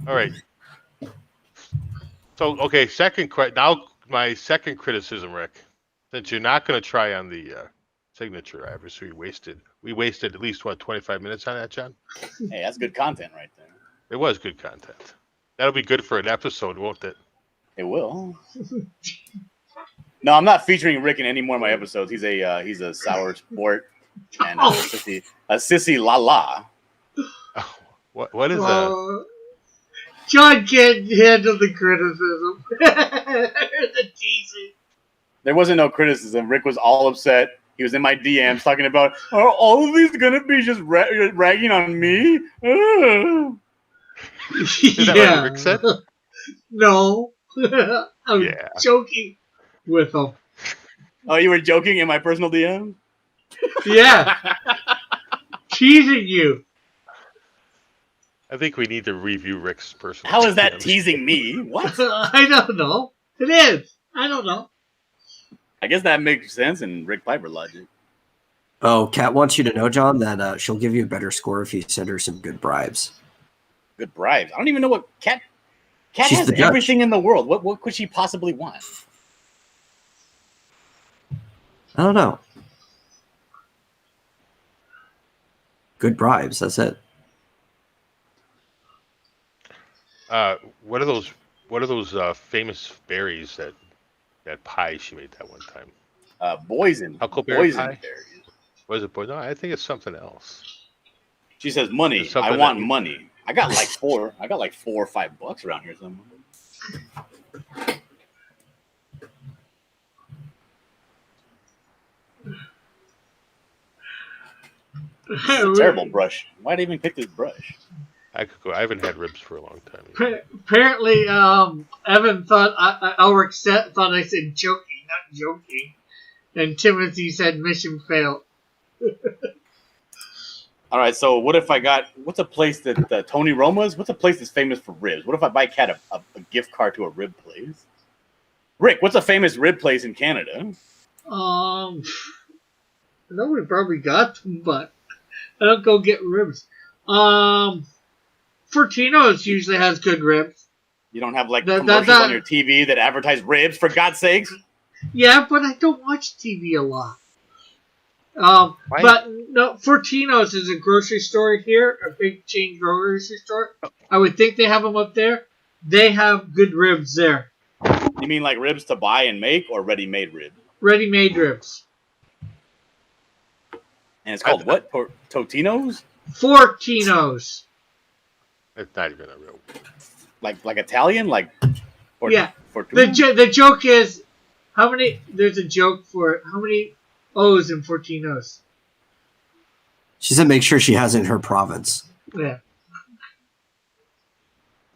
All right. So okay, now my second criticism, Rick. Since you're not going to try on the signature, obviously we wasted at least 25 minutes on that, John. Hey, that's good content right there. It was good content. That'll be good for an episode, won't it? It will. No, I'm not featuring Rick in any more of my episodes. He's a sour sport and a sissy la la. Oh, what is that? John can't handle the criticism. The teasing. There wasn't no criticism. Rick was all upset. He was in my DMs talking about, are all of these gonna be just ragging on me? Ugh. Is that what Rick said? No. I'm Yeah. joking with him. Oh, you were joking in my personal DM? Yeah. Teasing you. I think we need to review Rick's personal. How is that DMs. teasing me? What? I don't know. It is. I don't know. I guess that makes sense in Rick Piper logic. Oh, Kat wants you to know, John, that she'll give you a better score if you send her some good bribes. Good bribes. I don't even know what Cat She's has the judge. everything in the world. What could she possibly want? I don't know. Good bribes, that's it. What are those? What are those famous berries that pie she made that one time? Boysen. Huckleberry pie? Boysenberries. Was it boy? No, I think it's something else. She says money. There's something I want that- money. I got like $4 or $5 around here somewhere. This is a terrible brush. Why'd I even pick this brush? I could go. I haven't had ribs for a long time. Apparently, Evan thought Ulrich thought I said joking, not joking, and Timothy said mission failed. All right, so what if I got, what's a place that Tony Roma's? What's a place that's famous for ribs? What if I buy Kat a gift card to a rib place? Rick, what's a famous rib place in Canada? I know we probably got them, but I don't go get ribs. Fortino's usually has good ribs. You don't have like That- commercials that- on your TV that advertise ribs, for God's sakes? Yeah, but I don't watch TV a lot. Why? But no, Fortino's is a grocery store here, a big chain grocery store. I would think they have them up there. They have good ribs there, You mean like ribs to buy and make, or ready-made rib? ready-made ribs. And it's called what? Totino's? Fortino's. It's not even a real. Like Italian? Like Yeah. Fortuna? The joke is how many. There's a joke for how many O's in Fortino's. She said make sure she has it in her province. Yeah.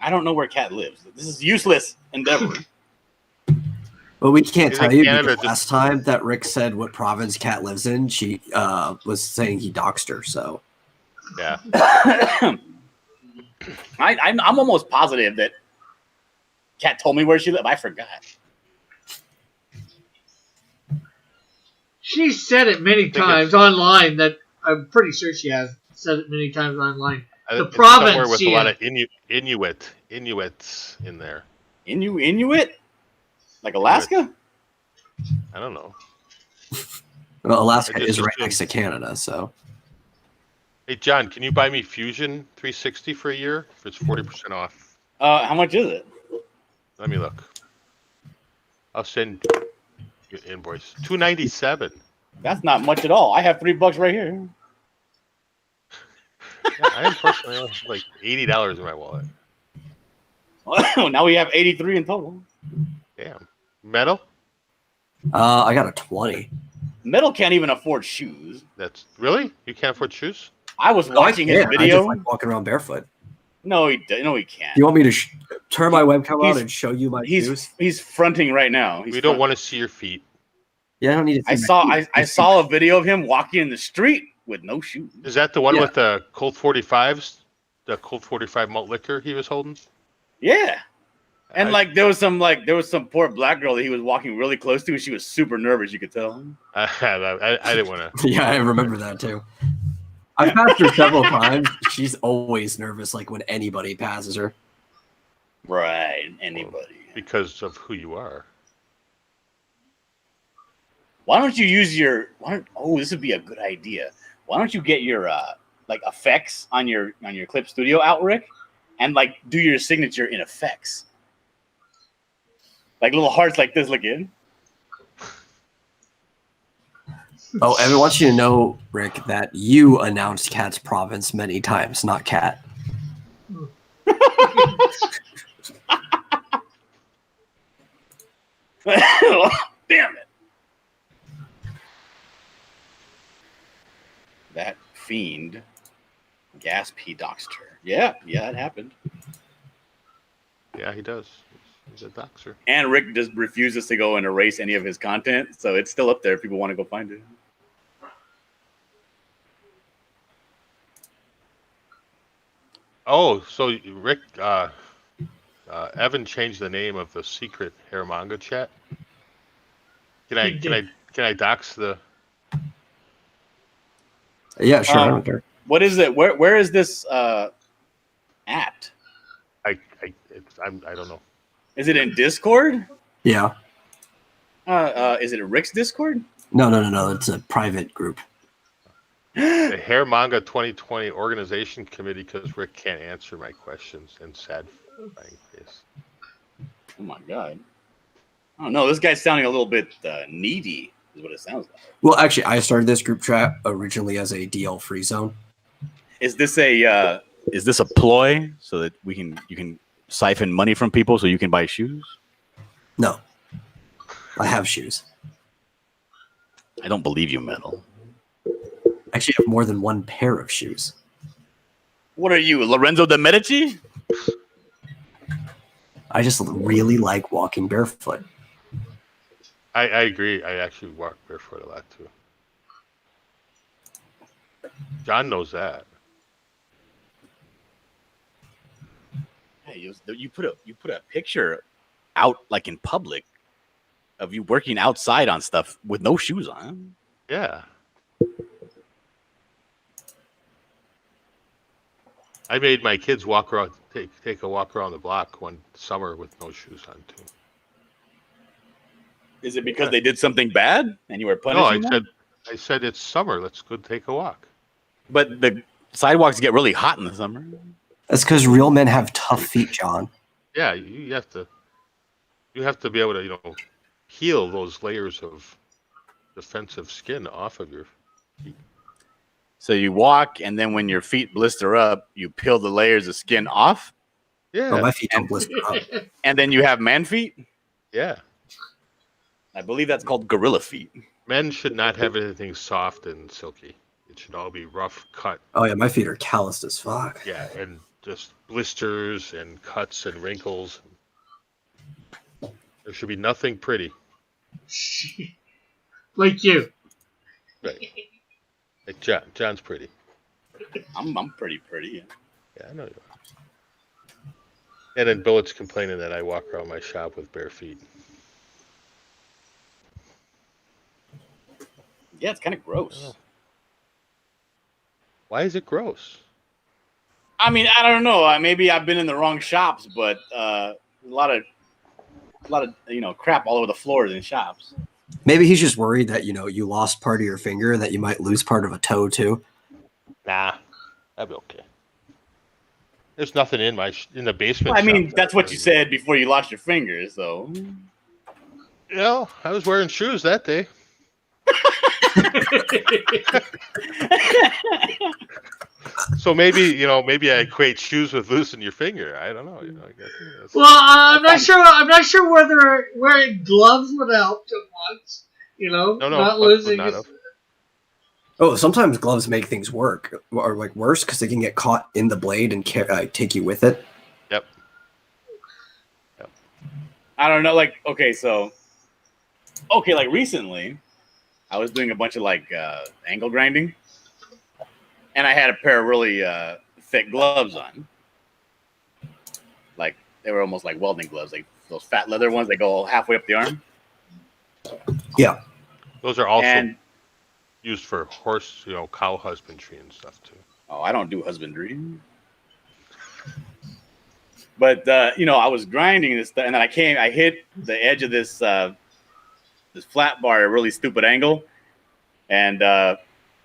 I don't know where Kat lives. This is useless endeavor. But we can't Is tell it you Canada because last time that Rick said what province Kat lives in, she was saying he doxed her. So Yeah. I'm almost positive that Kat told me where she lived. I forgot. She said it many times online. That I'm pretty sure she has said it many times online. The It's province somewhere with she a lot is. of Inuits in there. Inuit? Like Alaska? I don't know. well, Alaska I just is right assumed- next to Canada. So Hey John, can you buy me Fusion 360 for a year? If it's 40% off. How much is it? Let me look. I'll send you an invoice. $297. That's not much at all. I have $3 right here. Yeah, I unfortunately only have like $80 in my wallet. Now we have 83 in total. Damn. Metal? I got a 20. Metal can't even afford shoes. That's really? You can't afford shoes? I was watching his Yeah, I video. just like walking around barefoot. No, he can't. You want me to turn my webcam He's- on and show you my shoes? He's fronting right now. We don't want to see your feet. Yeah, I don't need to. I see saw my feet. I saw a video of him walking in the street with no shoes. Is that the one Yeah. with the Colt 45s? The Colt 45 malt liquor he was holding? Yeah. And I- there was some poor black girl that he was walking really close to, and she was super nervous. You could tell. I didn't want to. Yeah, I remember that too. I've passed her several times. She's always nervous, like when anybody passes her. Right. Anybody. Because of who you are. Why don't you use your? This would be a good idea. Why don't you get your effects on your Clip Studio out, Rick, and do your signature in effects, like little hearts like this. Look in. Oh, Evan wants you to know, Rick, that you announced Kat's province many times, not Kat. Damn it! That fiend, Gas P doxed her. Yeah, it happened. Yeah, he does. He's a doxer. And Rick just refuses to go and erase any of his content, so it's still up there if people want to go find it. Oh, so Rick, Evan changed the name of the secret hair manga chat. Can I dox the? Yeah, sure. I don't care. What is it? Where is this at? I don't know. Is it in Discord? Yeah. Is it Rick's Discord? No. It's a private group. The Hair Manga 2020 organization committee because Rick can't answer my questions and sad crying face. Oh my god. I don't know. This guy's sounding a little bit needy, is what it sounds like. Well, actually, I started this group chat originally as a DL free zone. Is this a ploy so that you can siphon money from people so you can buy shoes? No. I have shoes. I don't believe you, Metal. I actually have more than one pair of shoes. what are you, Lorenzo de Medici? I just really like walking barefoot. I agree. I actually walk barefoot a lot too. John knows that. Hey, you put a picture out like in public of you working outside on stuff with no shoes on. Yeah. I made my kids walk around, take a walk around the block one summer with no shoes on too. Is it because they did something bad and you were No, punishing them? I said it's summer. Let's go take a walk. But the sidewalks get really hot in the summer. That's because real men have tough feet, John. Yeah, you have to be able to heal those layers of defensive skin off of your. So you walk, and then when your feet blister up, you peel the layers of skin off, Yeah, Oh, my feet don't blister up. and then you have man feet. yeah. I believe that's called gorilla feet. Men should not have anything soft and silky. It should all be rough cut. Oh yeah, my feet are calloused as fuck. Yeah, and just blisters and cuts and wrinkles. There should be nothing pretty. Like you. Right. Like John. John's pretty. I'm pretty. Yeah. Yeah, I know you are. And then Billet's complaining that I walk around my shop with bare feet. Yeah, it's kind of gross. Why is it gross? I mean, I don't know. Maybe I've been in the wrong shops, but a lot of crap all over the floors in shops. Maybe he's just worried that you lost part of your finger, that you might lose part of a toe too. Nah, that'd be okay. There's nothing in the basement. I mean, shop that's what you said before you lost your fingers, though. I was wearing shoes that day. So maybe I equate shoes with losing your finger. I don't know. Well, I'm not sure. I'm not sure whether wearing gloves would help too much. No, not would losing. not have. Oh, sometimes gloves make things worse because they can get caught in the blade and take you with it. Yep. I don't know. Like recently, I was doing a bunch of angle grinding, and I had a pair of really thick gloves on. Like they were almost like welding gloves, like those fat leather ones that go halfway up the arm. Yeah. Those are also used for horse, cow husbandry and stuff too. Oh, I don't do husbandry. But I was grinding this stuff, and then I hit the edge of this flat bar at a really stupid angle, and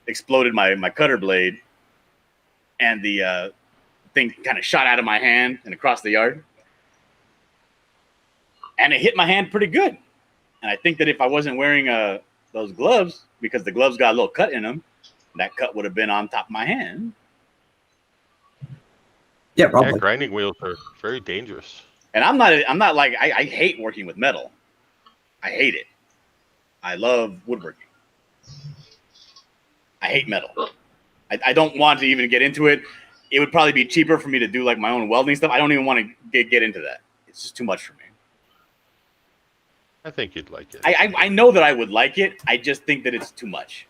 exploded my cutter blade, and the thing kind of shot out of my hand and across the yard, and it hit my hand pretty good. And I think that if I wasn't wearing those gloves, because the gloves got a little cut in them, that cut would have been on top of my hand. Yeah, probably. Yeah, grinding wheels are very dangerous. And I'm not like I hate working with metal. I hate it. I love woodworking. I hate metal. I don't want to even get into it. It would probably be cheaper for me to do like my own welding stuff. I don't even want to get into that. It's just too much for me. I think you'd like it. I know that I would like it. I just think that it's too much.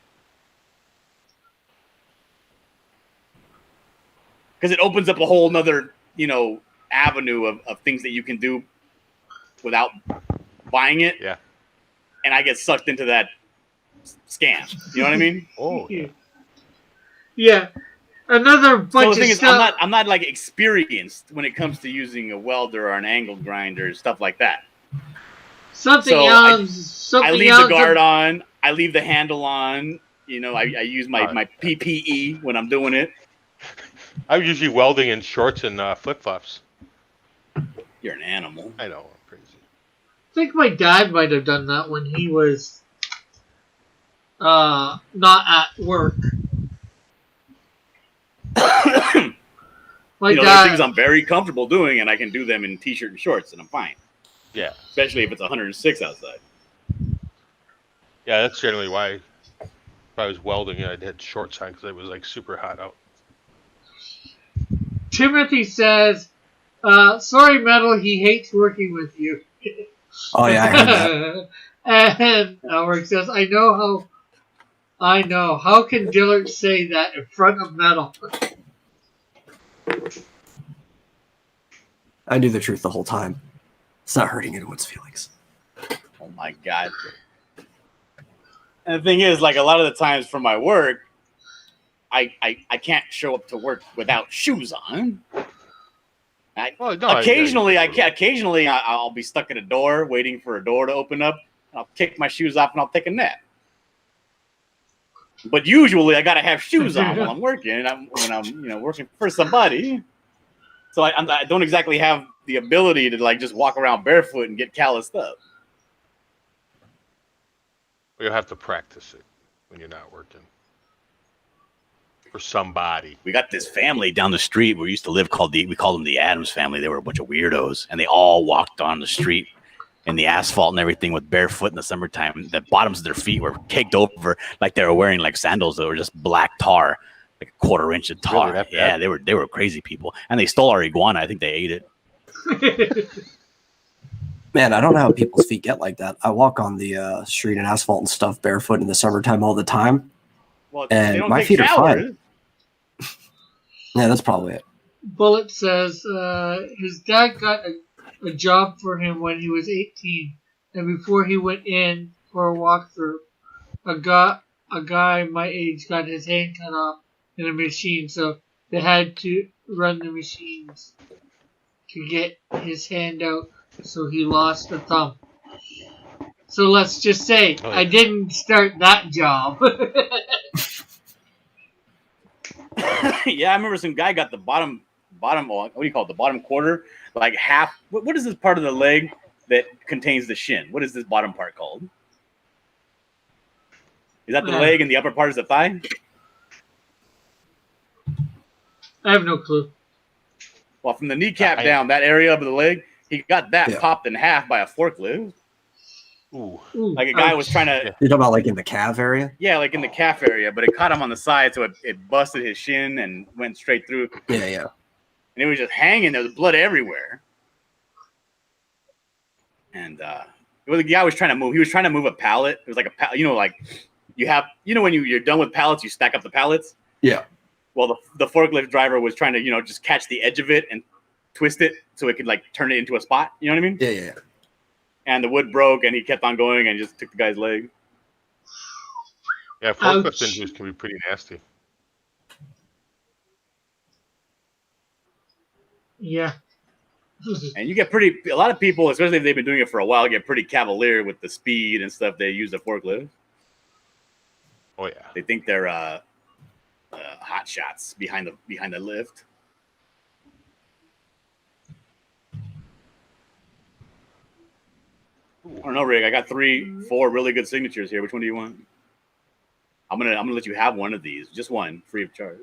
Because it opens up a whole nother, avenue of things that you can do without buying it. Yeah. And I get sucked into that scam. You know what I mean? Oh, yeah. Yeah. Another So bunch the thing of is, stuff. I'm not like experienced when it comes to using a welder or an angle grinder, stuff like that. Something So else. I leave the guard on. I leave the handle on. I use my PPE when I'm doing it. I'm usually welding in shorts and flip-flops. You're an animal. I know, I'm crazy. I think my dad might have done that when he was not at work. My There are dad. things I'm very comfortable doing, and I can do them in t-shirt and shorts, and I'm fine. Yeah. Especially if it's 106 outside. Yeah, that's generally why if I was welding, I had shorts on because it was like super hot out. Timothy says, sorry, Metal, he hates working with you. Oh yeah, I heard that. And Elric says, I know. How can Dillard say that in front of Metal? I knew the truth the whole time. It's not hurting anyone's feelings. Oh my god. And the thing is, like a lot of the times for my work, I can't show up to work without shoes on. Occasionally I'll be stuck at a door waiting for a door to open up, I'll kick my shoes off and I'll take a nap. But usually I gotta have shoes on while I'm working, and when I'm working for somebody. So I don't exactly have the ability to like just walk around barefoot and get calloused up. You'll have to practice it when you're not working for somebody. We got this family down the street where we used to live we called them the Addams family. They were a bunch of weirdos, and they all walked on the street in the asphalt and everything with barefoot in the summertime. The bottoms of their feet were caked over like they were wearing like sandals that were just black tar, like a quarter-inch of tar. Really? Yeah, they were crazy people, and they stole our iguana. I think they ate it. Man, I don't know how people's feet get like that. I walk on the street and asphalt and stuff barefoot in the summertime all the time. Well, And they don't my take feet are showers. fine. Yeah, that's probably it. Bullet says his dad got a job for him when he was 18, and before he went in for a walkthrough, a guy my age got his hand cut off in a machine, so they had to run the machines to get his hand out, so he lost a thumb. So let's just say I didn't start that job. Yeah, I remember some guy got the bottom. What do you call it? The bottom quarter, like half. What is this part of the leg that contains the shin? What is this bottom part called? Is that the leg and the upper part is the thigh? I have no clue. Well, from the kneecap down, that area of the leg, he got that Yeah. popped in half by a forklift. Ooh. Ooh, Like a guy ouch. was trying to, You're talking about like in the calf area? yeah, like in the calf area, but it caught him on the side, so it busted his shin and went straight through. Yeah, yeah. And it was just hanging. There was blood everywhere. And the guy was trying to move. He was trying to move a pallet. It was like a pallet. Like you have, when you're done with pallets, you stack up the pallets. Yeah. Well, the forklift driver was trying to, just catch the edge of it and twist it so it could like turn it into a spot. You know what I mean? Yeah, yeah, yeah. And the wood broke, and he kept on going and just took the guy's leg. Yeah, forklift Ouch. injuries can be pretty nasty. Yeah. And you get a lot of people, especially if they've been doing it for a while, get pretty cavalier with the speed and stuff they use the forklift. Oh yeah. They think they're hot shots behind the lift. I don't know, Rick. I got 4 really good signatures here. Which one do you want? I'm gonna let you have one of these, just one, free of charge.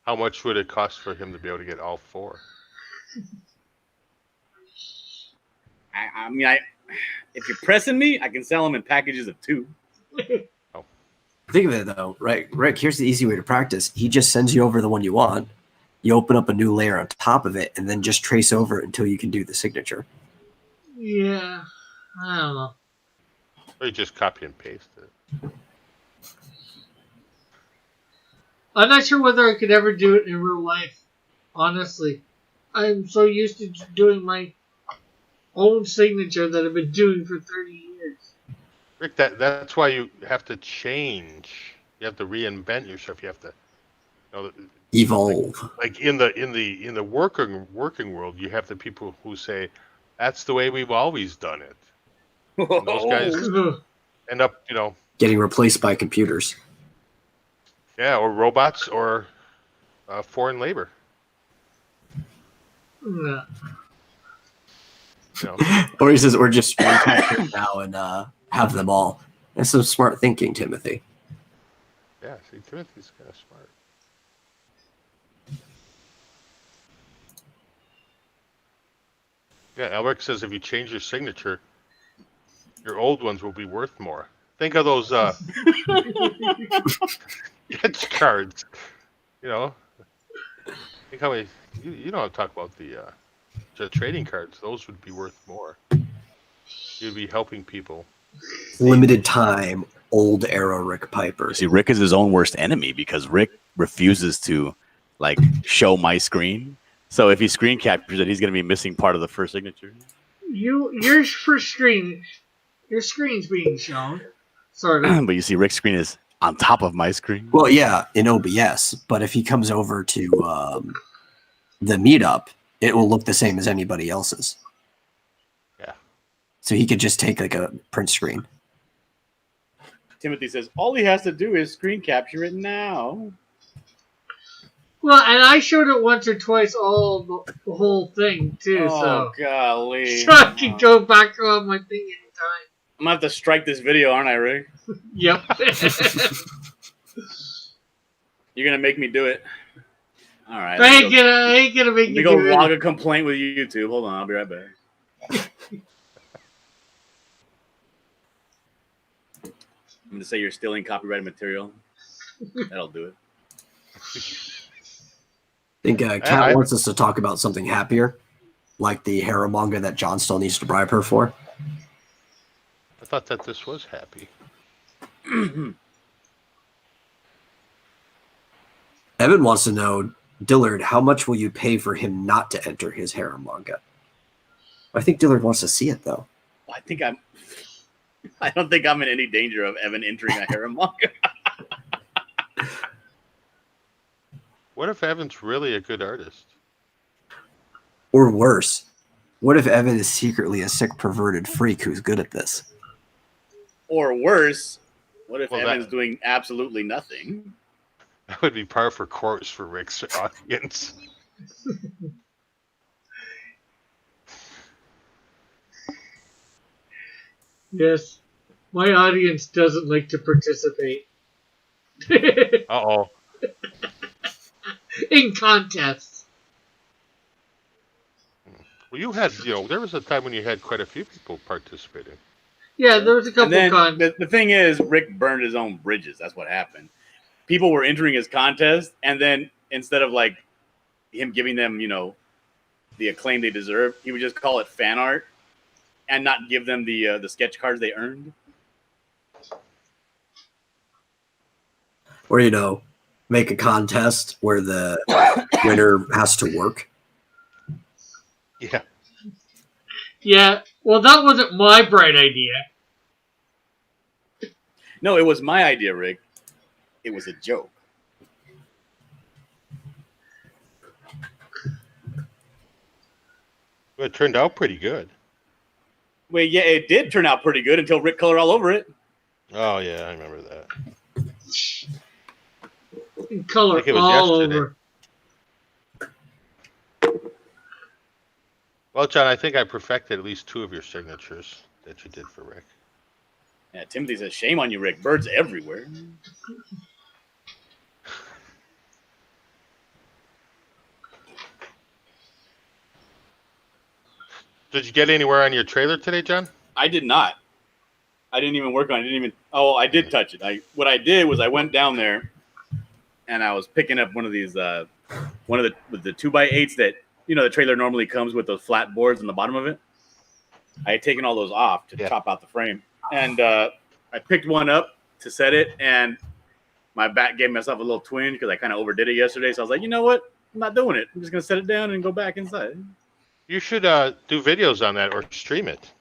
How much would it cost for him to be able to get all 4? I mean, if you're pressing me, I can sell them in packages of 2. Think of it though, right? Rick, here's the easy way to practice. He just sends you over the one you want. You open up a new layer on top of it, and then just trace over it until you can do the signature. Yeah. I don't know. Or you just copy and paste it. I'm not sure whether I could ever do it in real life. Honestly, I'm so used to doing my own signature that I've been doing for 30 years. Rick, that's why you have to change. You have to reinvent yourself. You have to, Evolve. like in the working world, you have the people who say that's the way we've always done it. And those guys end up, Getting replaced by computers. yeah, or robots or foreign labor. Yeah. Or he says, or just manufacture now and have them all. That's some smart thinking, Timothy. Yeah, see, Timothy's kind of smart. Yeah, Albert says if you change your signature, your old ones will be worth more. Think of those sketch cards. Think how many. You know, talk about the trading cards. Those would be worth more. You'd be helping people. Limited time, old era Rick Piper. See, Rick is his own worst enemy because Rick refuses to show my screen. So if he screen captures it, he's going to be missing part of the first signature. Your first screen, your screen's being shown, sort of. But you see, Rick's screen is on top of my screen. Well, yeah, in OBS, but if he comes over to the meetup, it will look the same as anybody else's. Yeah. So he could just take like a print screen. Timothy says all he has to do is screen capture it now. Well, and I showed it once or twice, the whole thing too. Oh So golly! so I can go back on my thing anytime. I'm gonna have to strike this video, aren't I, Rick? Yep. You're gonna make me do it. All right. I ain't gonna make Let me you go do log it. a complaint with YouTube. Hold on, I'll be right back. I'm gonna say you're stealing copyrighted material. That'll do it. I think Kat I- wants us to talk about something happier, like the Hera manga that John still needs to bribe her for. I thought that this was happy. Evan wants to know, Dillard, how much will you pay for him not to enter his Hera manga? I think Dillard wants to see it, though. I don't think I'm in any danger of Evan entering a harem manga. What if Evan's really a good artist? Or worse, what if Evan is secretly a sick, perverted freak who's good at this? Or worse, what if Well, Evan's doing absolutely nothing? That would be par for course for Rick's audience. Yes, my audience doesn't like to participate Uh-oh. in contests. Well, you had, there was a time when you had quite a few people participating. Yeah, there was a couple And then contests. the thing is, Rick burned his own bridges. That's what happened. People were entering his contest, and then instead of like him giving them, the acclaim they deserve, he would just call it fan art and not give them the sketch cards they earned. Or, make a contest where the winner has to work. Yeah. Yeah, well, that wasn't my bright idea. No, it was my idea, Rick. It was a joke. Well, it turned out pretty good. Well, yeah, it did turn out pretty good until Rick colored all over it. Oh, yeah, I remember that. In color Like it was all yesterday. over. Well, John, I think I perfected at least 2 of your signatures that you did for Rick. Yeah, Timothy says, shame on you, Rick. Birds everywhere. Did you get anywhere on your trailer today, John? I did not. I didn't even work on it. I did touch it. What I did was I went down there and I was picking up one of these, one of the 2x8s that, the trailer normally comes with those flat boards on the bottom of it. I had taken all those off to chop out the frame. And I picked one up to set it, and my back gave myself a little twinge because I kind of overdid it yesterday. So I was like, you know what? I'm not doing it. I'm just going to set it down and go back inside. You should do videos on that or stream it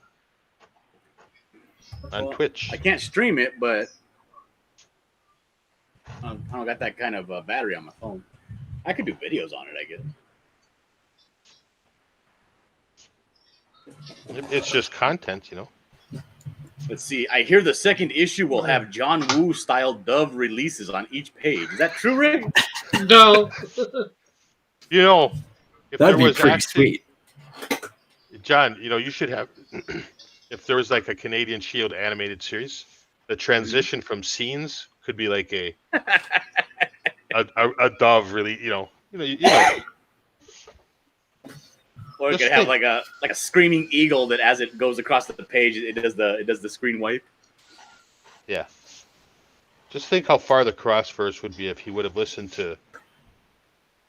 on Twitch. I can't stream it, but I don't got that kind of battery on my phone. I could do videos on it, I guess. It's just content, Let's see. I hear the second issue will have John Woo style Dove releases on each page. Is that true, Rick? No. If That'd there be was pretty actually, sweet. John, you should have, if there was like a Canadian Shield animated series, the transition from scenes could be like a dove really, Or it Just could have think- like a screaming eagle that as it goes across the page, it does the screen wipe. Yeah. Just think how far the crossverse would be if he would have listened to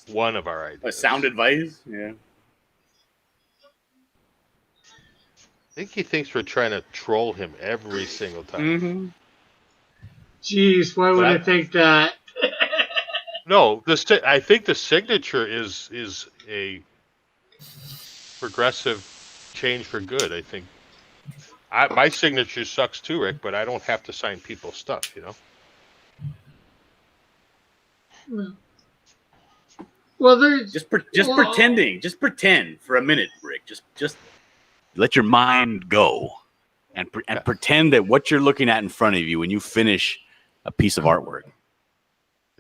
one of our ideas. A sound advice. Yeah. I think he thinks we're trying to troll him every single time. Mm-hmm. Jeez, why would I think that? No, I think the signature is a progressive change for good. I think my signature sucks too, Rick, but I don't have to sign people's stuff, Well, Well, there's Just Well, pretending. Just pretend for a minute, Rick. Just let your mind go and pretend that what you're looking at in front of you when you finish a piece of artwork.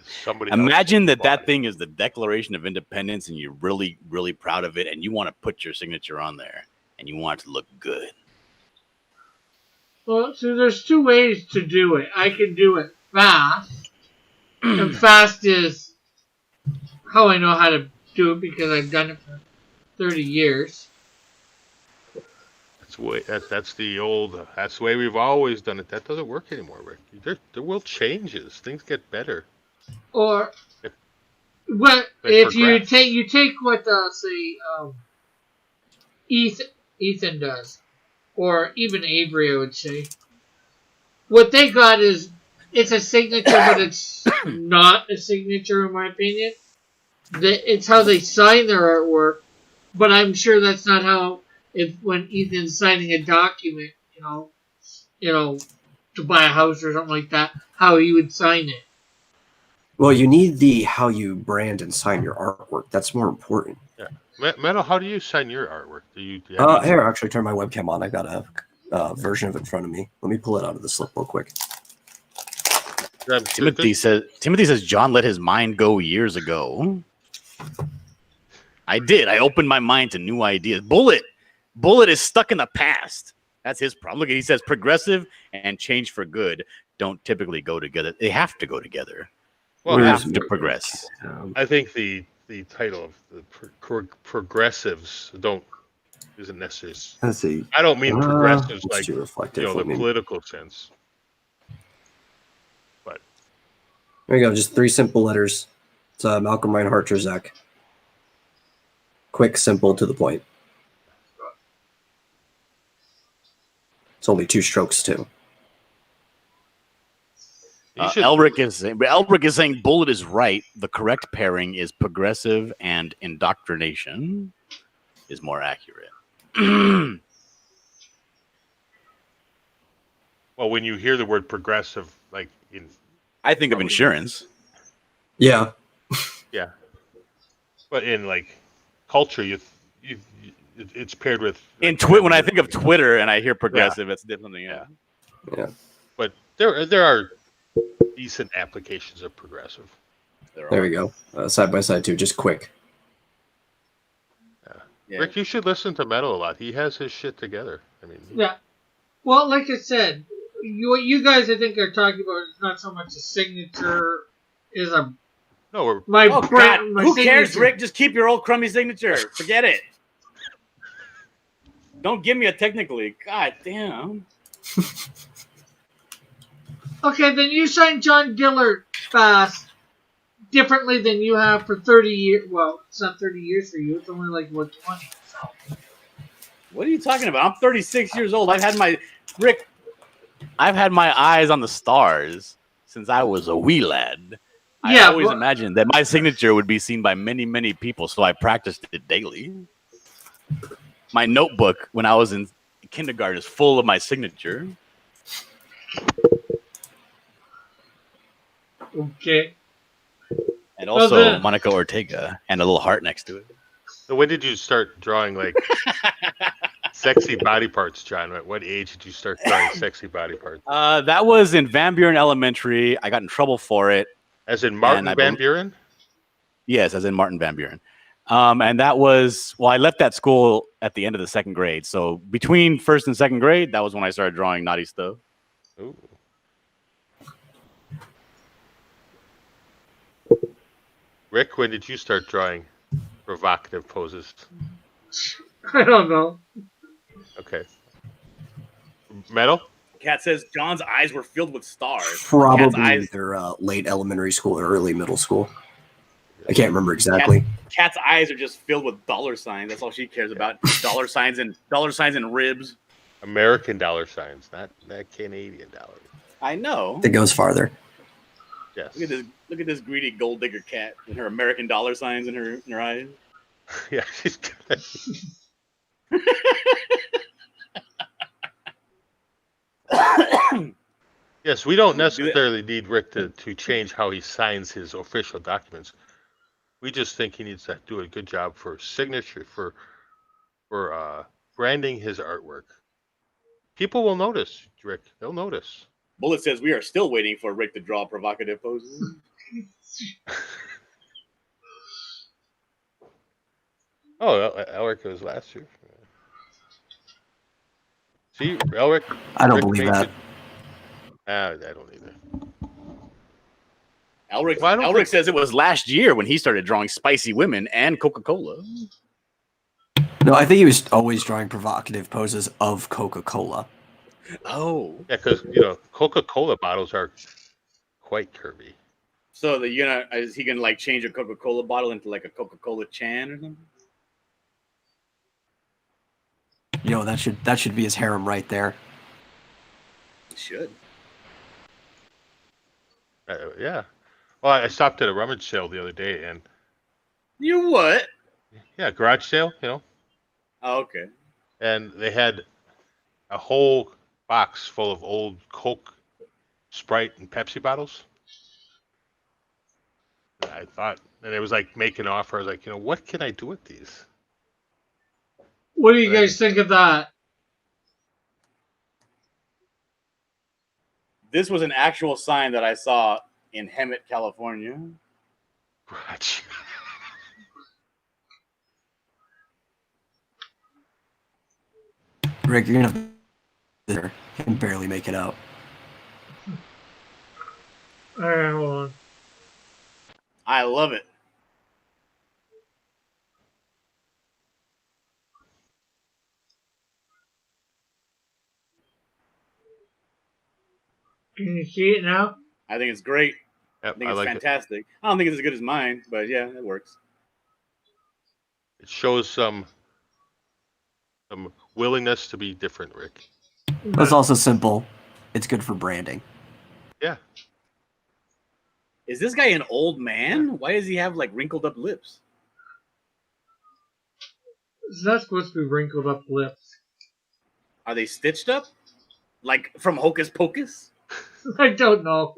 Somebody Imagine else that thing is the Declaration of Independence and you're really, really proud of it and you want to put your signature on there and you want it to look good. Well, so there's two ways to do it. I can do it fast, and fast is how I know how to do it because I've done it for 30 years. That's the way we've always done it. That doesn't work anymore, Rick. The world changes. Things get better. Or, well, if you take what say Ethan does, or even Avery, I would say. What they got is it's a signature, but it's not a signature in my opinion. It's how they sign their artwork, but I'm sure that's not how. When Ethan's signing a document, to buy a house or something like that, how he would sign it. Well, you need the how you brand and sign your artwork. That's more important. Yeah, Metal. How do you sign your artwork? Here, actually, turn my webcam on. I got a version of it in front of me. Let me pull it out of the slip real quick. Timothy says John let his mind go years ago. I did. I opened my mind to new ideas. Bullet is stuck in the past. That's his problem. Look, he says progressive and change for good don't typically go together. They have to go together. Well, we have to progress. I think the title of the progressives isn't necessary. Let's see. I don't mean progressives like too reflective. the political sense. But there you go. Just 3 simple letters. It's Malcolm Reinhardt Terzak. Quick, simple, to the point. It's only 2 strokes too. Elric is saying Bullet is right. The correct pairing is progressive and indoctrination is more accurate. Well, when you hear the word progressive, I think of insurance. Yeah. Yeah. But in culture, it's paired with When I think of Twitter and I hear progressive, it's different. Yeah. But there are decent applications of progressive. There we go. Side by side too, just quick. Yeah. Rick, you should listen to Metal a lot. He has his shit together. Yeah. Well, like I said, what you guys I think are talking about is not so much a signature, is a no. My who cares, signature. Rick? Just keep your old crummy signature. Forget it. Don't give me a technically. God damn. Okay, then you signed John Dillard fast differently than you have for 30 years. Well, it's not 30 years for you. It's only 20. So. What are you talking about? I'm 36 years old. I've had my eyes on the stars since I was a wee lad. I always imagined that my signature would be seen by many, many people, so I practiced it daily. My notebook when I was in kindergarten is full of my signature. Okay. And also Monica Ortega and a little heart next to it. So when did you start drawing sexy body parts, John? At what age did you start drawing sexy body parts? That was in Van Buren Elementary. I got in trouble for it. As in Martin Van Buren? Yes, as in Martin Van Buren. And that was, I left that school at the end of the 2nd grade. So between 1st and 2nd grade, that was when I started drawing naughty stuff. Ooh. Rick, when did you start drawing provocative poses? I don't know. Okay. Metal? Cat says John's eyes were filled with stars. Probably either late elementary school or early middle school. I can't remember exactly. Cat's eyes are just filled with dollar signs. That's all she cares about. dollar signs and ribs. American dollar signs, not Canadian dollars. I know. It goes farther. Yes. Look at this greedy gold digger cat and her American dollar signs in her eyes. Yeah, she's good. Yes, we don't necessarily need Rick to change how he signs his official documents. We just think he needs to do a good job for signature for branding his artwork. People will notice, Rick. They'll notice. Bullet says we are still waiting for Rick to draw provocative poses. Oh, Elric was last year. See, Elric. I don't Rick believe made that. I don't either. Elric, Well, I don't Elric think- says it was last year when he started drawing spicy women and Coca-Cola. No, I think he was always drawing provocative poses of Coca-Cola. Oh, Yeah, because Coca-Cola bottles are quite curvy. so is he gonna like change a Coca-Cola bottle into like a Coca-Cola Chan or something? You know, that should be his harem right there. He should. Yeah. Well, I stopped at a rummage sale the other day, and You what? yeah, garage sale, Oh, okay. and they had a whole box full of old Coke, Sprite, and Pepsi bottles. And I thought, and it was like making an offer. I was like, what can I do with these? What do you guys think of that? This was an actual sign that I saw in Hemet, California. Garage. Rick, you're gonna have he can barely make it out. Alright, hold on. I love it. Can you see it now? I think it's great. I Yep, think I it's like it. fantastic. I don't think it's as good as mine, but yeah, it works. It shows some willingness to be different, Rick. But it's also simple. It's good for branding. Yeah. Is this guy an old man? Why does he have like wrinkled up lips? It's not supposed to be wrinkled up lips. Are they stitched up? Like from Hocus Pocus? I don't know.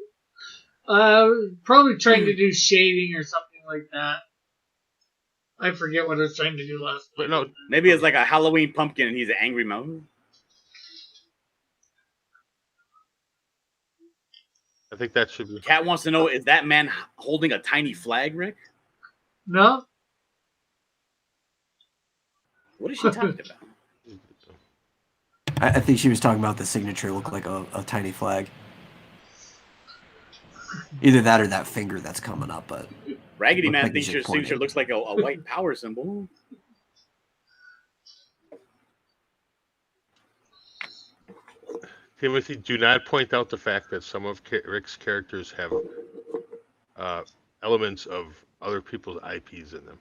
Probably trying to do shading or something like that. I forget what I was trying to do last But night. no, Maybe it's like a Halloween pumpkin and he's an angry mountain. I think that should be. Cat wants to know, is that man holding a tiny flag, Rick? No? What is she talking about? I think she was talking about the signature look like a tiny flag. Either that or that finger that's coming up, but Raggedy Looks Man like thinks he's your just pointing. signature looks like a white power symbol. Timothy, do not point out the fact that some of Rick's characters have elements of other people's IPs in them.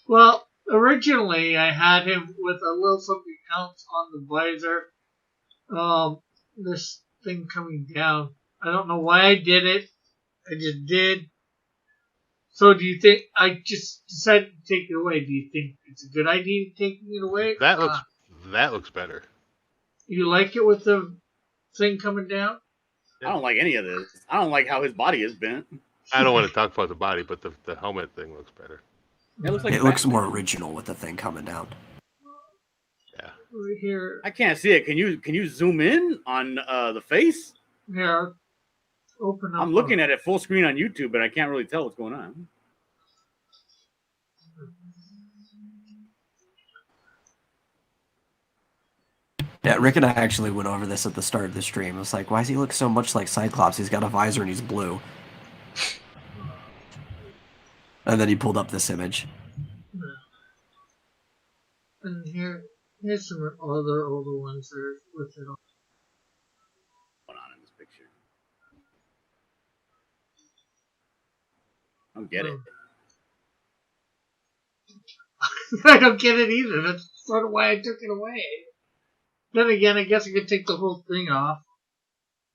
Well, originally I had him with a little something else on the visor. This thing coming down. I don't know why I did it. I just did. So do you think I just decided to take it away? Do you think it's a good idea taking it away? That looks better. You like it with the thing coming down? I don't like any of this. I don't like how his body is bent. I don't want to talk about the body, but the helmet thing looks better. It looks like it looks more original with the thing coming down. Yeah. Right here. I can't see it. Can you zoom in on the face? Here. Open up. I'm looking at it full screen on YouTube, but I can't really tell what's going on. Yeah, Rick and I actually went over this at the start of the stream. It was like, why does he look so much like Cyclops? He's got a visor and he's blue. And then he pulled up this image. And here's some other older ones that are with it on. What's going on in this picture? I don't get it. I don't get it either. That's sort of why I took it away. Then again, I guess I could take the whole thing off.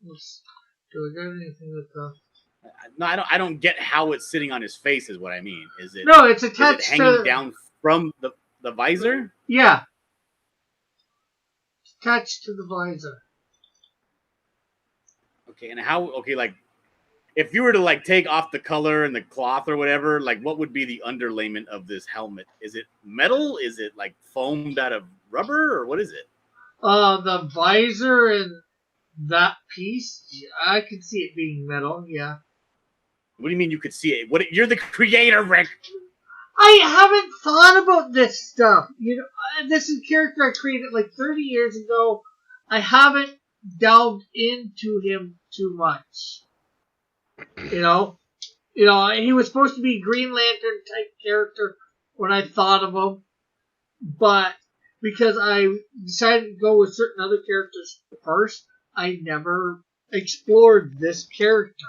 Do I got anything with the... No, I don't get how it's sitting on his face. Is what I mean. Is it? No, it's Is it attached hanging to... down from the visor? Yeah. Attached to the visor. Okay, and how? Okay, like if you were to like take off the color and the cloth or whatever, like what would be the underlayment of this helmet? Is it metal? Is it like foamed out of rubber, or what is it? The visor and that piece, yeah, I could see it being metal. Yeah. What do you mean you could see it? What? You're the creator, Rick. I haven't thought about this stuff. You know, this is a character I created like 30 years ago. I haven't delved into him too much. You know, he was supposed to be Green Lantern type character when I thought of him, but because I decided to go with certain other characters first, I never explored this character.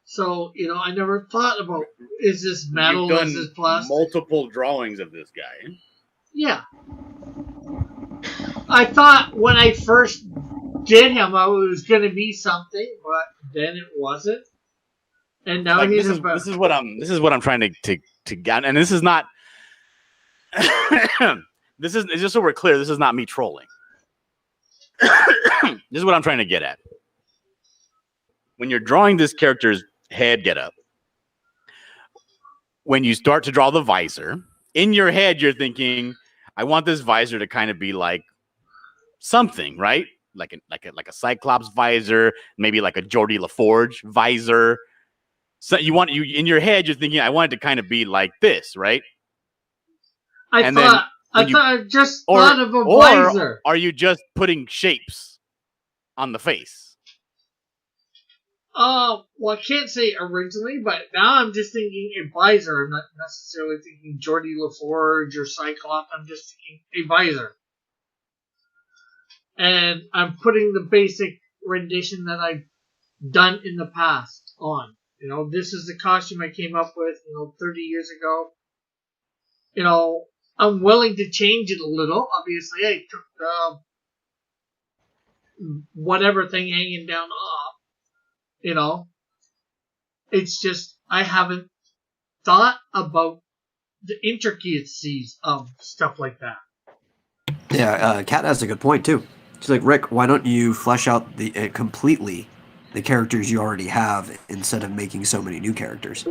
So, I never thought about, is this metal, You've done is this plastic? multiple drawings of this guy. Yeah. I thought when I first did him, I was going to be something, but then it wasn't. And now Like, he's this is what I'm trying to get, and this is not. This is just so we're clear. This is not me trolling. This is what I'm trying to get at. When you're drawing this character's head get up, when you start to draw the visor, in your head you're thinking, I want this visor to kind of be like something, right? Like a Cyclops visor, maybe like a Geordie LaForge visor. So you in your head you're thinking, I want it to kind of be like this, right? I just thought of a visor. Are you just putting shapes on the face? Well, I can't say originally, but now I'm just thinking a visor. I'm not necessarily thinking Geordie LaForge or Cyclops. I'm just thinking a visor. And I'm putting the basic rendition that I've done in the past on. This is the costume I came up with, 30 years ago. I'm willing to change it a little. Obviously, I took whatever thing hanging down off. It's just I haven't thought about the intricacies of stuff like that. Yeah, Kat has a good point too. She's like, Rick, why don't you flesh out completely the characters you already have instead of making so many new characters?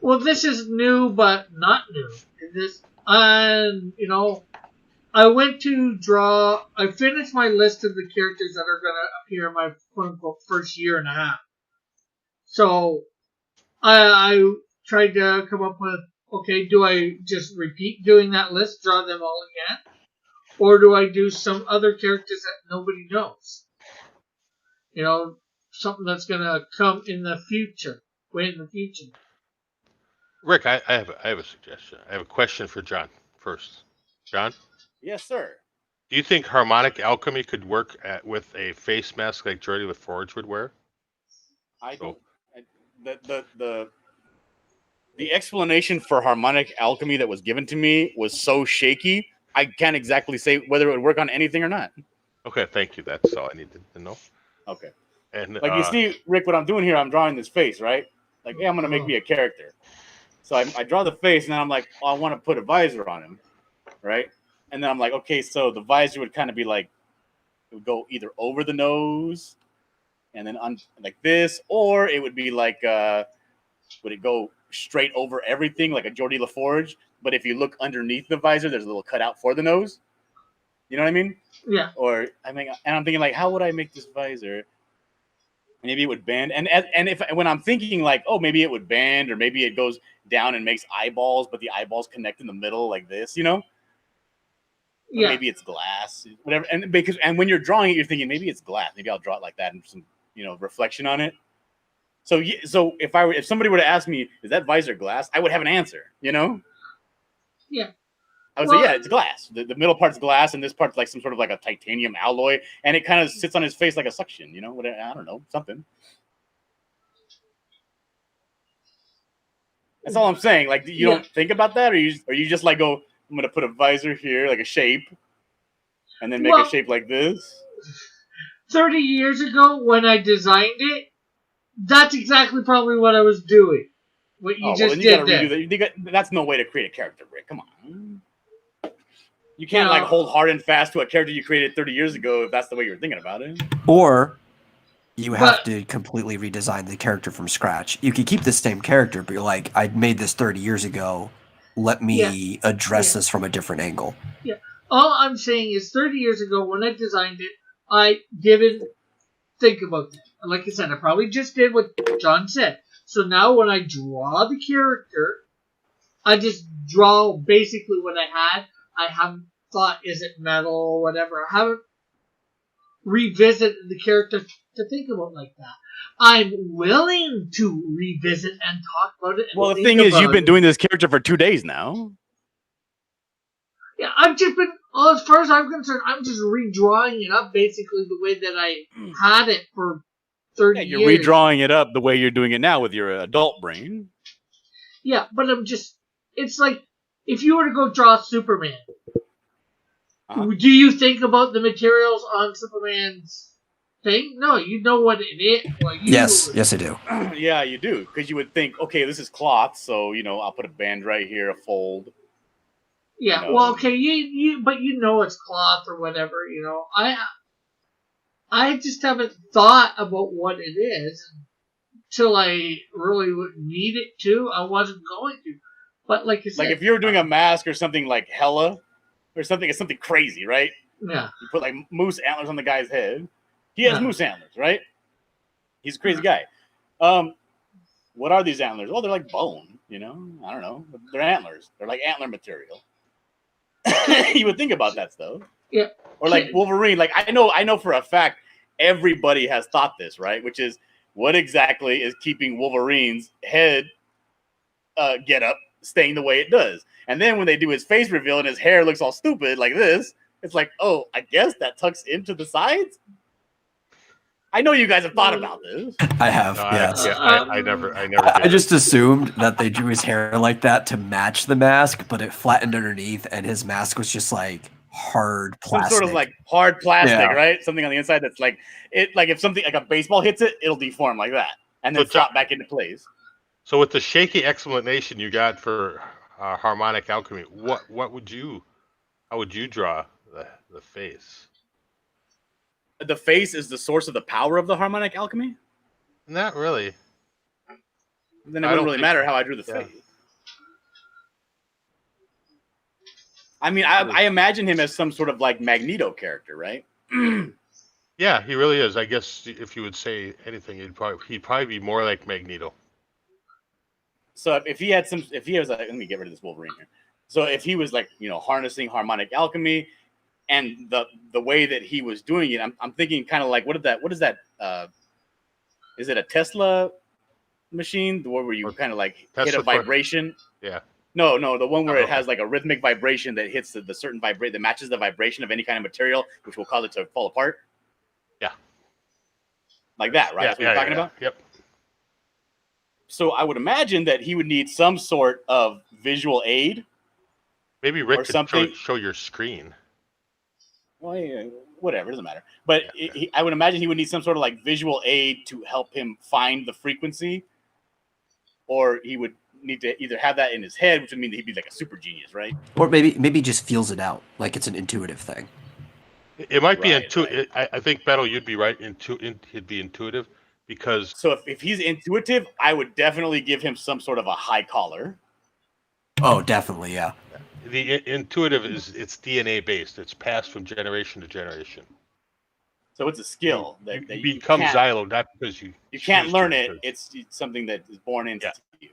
Well, this is new, but not new. I finished my list of the characters that are going to appear in my quote-unquote first year and a half. So, I tried to come up with, okay, do I just repeat doing that list, draw them all again? Or do I do some other characters that nobody knows? Something that's going to come in the future, way in the future. Rick, I have a suggestion. I have a question for John first. John? Yes, sir. Do you think harmonic alchemy could work with a face mask like Geordie LaForge would wear? I don't. The explanation for harmonic alchemy that was given to me was so shaky, I can't exactly say whether it would work on anything or not. Okay, thank you. That's all I needed to know. Okay. And you see, Rick, what I'm doing here, I'm drawing this face, right? Like, hey, I'm going to make me a character. So I draw the face, and then I'm like, I want to put a visor on him, right? And then I'm like, okay, so the visor would kind of be like, it would go either over the nose and then like this, or it would be like, would it go straight over everything like a Geordie LaForge? But if you look underneath the visor, there's a little cutout for the nose. You know what I mean? Yeah. Or and I'm thinking like, how would I make this visor? Maybe it would bend, and when I'm thinking like, oh, maybe it would bend, or maybe it goes down and makes eyeballs, but the eyeballs connect in the middle like this, Yeah. Or maybe it's glass, whatever. And when you're drawing it, you're thinking maybe it's glass. Maybe I'll draw it like that and some reflection on it. So if somebody were to ask me, is that visor glass? I would have an answer. Yeah. I would say, yeah, it's glass. The middle part's glass, and this part's like some sort of like a titanium alloy, and it kind of sits on his face like a suction, whatever, I don't know, something. That's all I'm saying. Like, you don't think about that, or you just like go, I'm gonna put a visor here, like a shape, and then make a shape like this. 30 years ago, when I designed it, that's exactly probably what I was doing. What you just did there. That's no way to create a character, Rick. Come on. You can't Yeah. like hold hard and fast to a character you created 30 years ago if that's the way you're thinking about it. Or you have But- to completely redesign the character from scratch. You can keep the same character, but you're like, I made this 30 years ago. Let me address Yeah. this from a different angle. All I'm saying is 30 years ago when I designed it, I didn't think about that. Like I said, I probably just did what John said. So now when I draw the character, I just draw basically what I had. I haven't thought, is it metal or whatever. I haven't revisited the character to think about like that. I'm willing to revisit and talk about it. And Well, the think thing is, about you've been it. doing this character for 2 days now. Yeah, I've just been, well, as far as I'm concerned, I'm just redrawing it up basically the way that I had it for 30 Yeah, you're years. redrawing it up the way you're doing it now with your adult brain. Yeah, but it's like, if you were to go draw Superman, Uh-huh. do you think about the materials on Superman's thing? No, you know what it is. Well, Yes, I do. Yeah, you do, because you would think, okay, this is cloth, so I'll put a band right here, a fold. Yeah, No. well, okay, but you know it's cloth or whatever, I just haven't thought about what it is until I really would need it to. I wasn't going to. But like you said, Like if you were doing a mask or something like Hella, or something crazy, right? yeah, You put like moose antlers on the guy's head. He has Yeah. moose antlers, right? He's a crazy guy. What are these antlers? Oh, they're like bone, I don't know. They're antlers. They're like antler material. You would think about that stuff. Yeah. Or like Wolverine. Like I know for a fact everybody has thought this, right? Which is what exactly is keeping Wolverine's head get up staying the way it does. And then when they do his face reveal and his hair looks all stupid like this, it's like, oh, I guess that tucks into the sides. I know you guys have thought about this. I have, No, yes. I never I did. just assumed that they drew his hair like that to match the mask, but it flattened underneath, and his mask was just like hard Some plastic. sort of like hard plastic, Yeah. right? Something on the inside that's like it. Like if something like a baseball hits it, it'll deform like that, and then So drop back into place. So with the shaky explanation you got for harmonic alchemy, what would you, how would you draw the face? The face is the source of the power of the harmonic alchemy. Not really. Then it I wouldn't don't really think matter so. how I drew the Yeah. face. I mean, I imagine him as some sort of like Magneto character, right? Yeah, he really is. I guess if you would say anything, he'd probably be more like Magneto. So if he was like, let me get rid of this Wolverine here. So if he was like, harnessing harmonic alchemy, and the way that he was doing it, I'm thinking kind of like, what is that? Is it a Tesla machine, the one where you kind of like hit Tesla a vibration? Yeah. No, the one where Oh, it has like a rhythmic vibration that hits the certain vibrate that matches the vibration of any kind of material, which will cause it to fall apart. Yeah. Like that, right? Yeah, That's what you're talking about? Yep. So I would imagine that he would need some sort of visual aid. Maybe Or Rick could something. show your screen. Well, yeah, whatever, doesn't matter. But Yeah. I would imagine he would need some sort of like visual aid to help him find the frequency, or he would need to either have that in his head, which would mean that he'd be like a super genius, right? Or maybe just feels it out, like it's an intuitive thing. It might be Right, intuitive. I think Beto, you'd be right. He'd be intuitive because So if he's intuitive, I would definitely give him some sort of a high collar. Oh, definitely, yeah. the intuitive it's DNA based. It's passed from generation to generation. So it's a skill that You you become can't, Xylo not because you can't choose learn to, it. It's something that is born into you.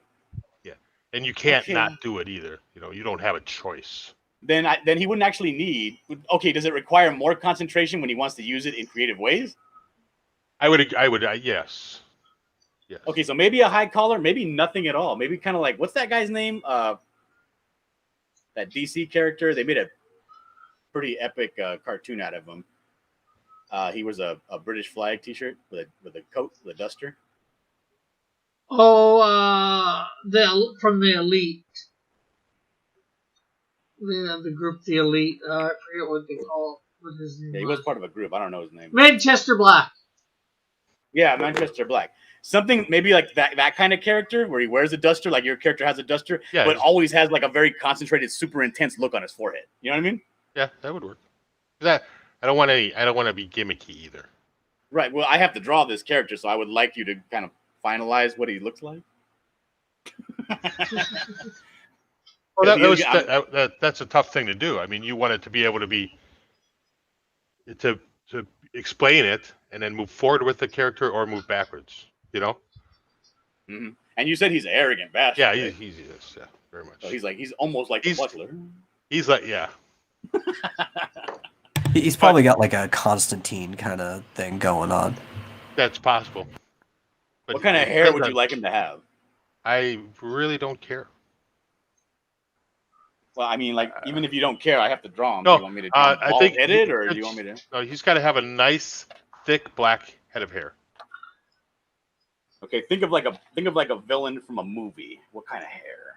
and you can't Okay. not do it either. You don't have a choice. Then he wouldn't actually need. Okay, does it require more concentration when he wants to use it in creative ways? I would yes. Yes. Okay, so maybe a high collar, maybe nothing at all. Maybe kind of like, what's that guy's name? That DC character. They made a pretty epic cartoon out of him. He was a British flag T-shirt with a coat, with a duster. Oh, from the Elite. The group, the Elite. I forget what they call what his name Yeah, he was part of a group. I don't know his name. Manchester Black. Yeah, Manchester Black. Something maybe like that kind of character where he wears a duster, like your character has a duster, Yeah, but always has like a very concentrated, super intense look on his forehead. You know what I mean? Yeah, that would work. That I don't want to be gimmicky either. Right. Well, I have to draw this character, so I would like you to kind of finalize what he looks like. Well, that's a tough thing to do. I mean, you want it to be able to be to explain it and then move forward with the character or move backwards. You know? Mm-hmm. And you said he's an arrogant bastard. Yeah, right? he's yeah, very much. So he's almost like the butler. He's like, yeah. He's probably got like a Constantine kind of thing going on. That's possible. But what kind of hair would you like him to have? I really don't care. Well, I mean, like, even if you don't care, I have to draw him. No, do you want me to draw him I think bald-headed, or do you want me to? No, he's got to have a nice, thick black head of hair. Okay, think of like a villain from a movie. What kind of hair?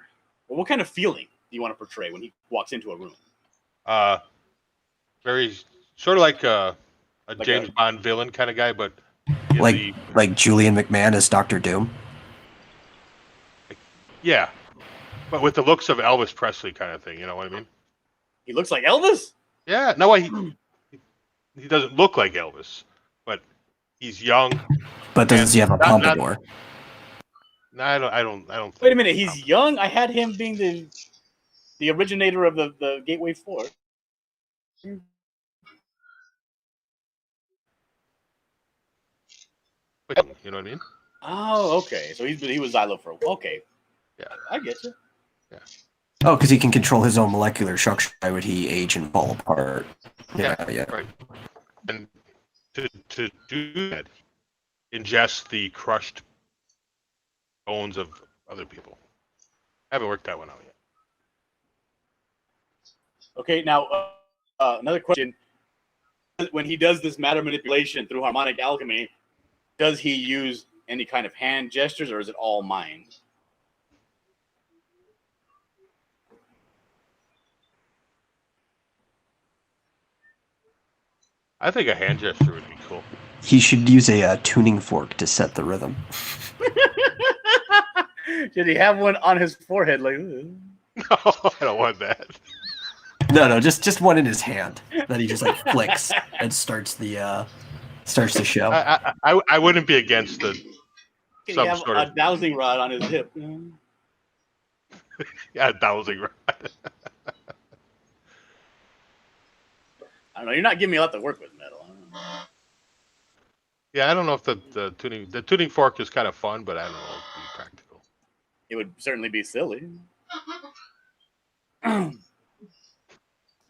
Well, what kind of feeling do you want to portray when he walks into a room? Very sort of like a James Bond villain kind of guy, but like Julian McMahon as Dr. Doom. Yeah, but with the looks of Elvis Presley kind of thing. You know what I mean? He looks like Elvis. Yeah, no, he doesn't look like Elvis, but he's young. But does he have a pompadour? No, I don't. Wait a minute, he's young. I had him being the originator of the Gateway 4. You know what I mean? Oh, okay. So he was Xylo for okay. Yeah, I get you. Yeah. Oh, because he can control his own molecular structure. Why would he age and fall apart? Yeah. Right. And to do that, ingest the crushed bones of other people. I haven't worked that one out yet. Okay, now another question: when he does this matter manipulation through harmonic alchemy, does he use any kind of hand gestures, or is it all mind? I think a hand gesture would be cool. He should use a tuning fork to set the rhythm. Did he have one on his forehead? Like, No, I don't want that. No, just one in his hand that he just like flicks and starts the show. I wouldn't be against Can he have a dowsing rod on his hip? Yeah, dowsing rod. I don't know. You're not giving me a lot to work with, Metal. Yeah, I don't know if the tuning fork is kind of fun, but I don't know if it'd be practical. It would certainly be silly.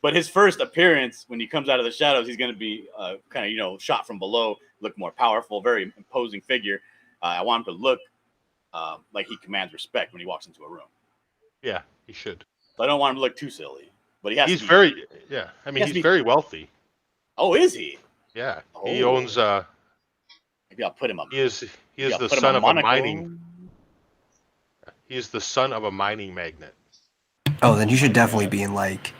But his first appearance, when he comes out of the shadows, he's going to be kind of, shot from below, look more powerful, very imposing figure. I want him to look like he commands respect when he walks into a room. Yeah, he should. So I don't want him to look too silly. But he's very very wealthy. Oh, is he? Yeah, he owns. Maybe I'll put him up. He is the son of a mining. He is the son of a mining magnate. Oh, then he should definitely be in like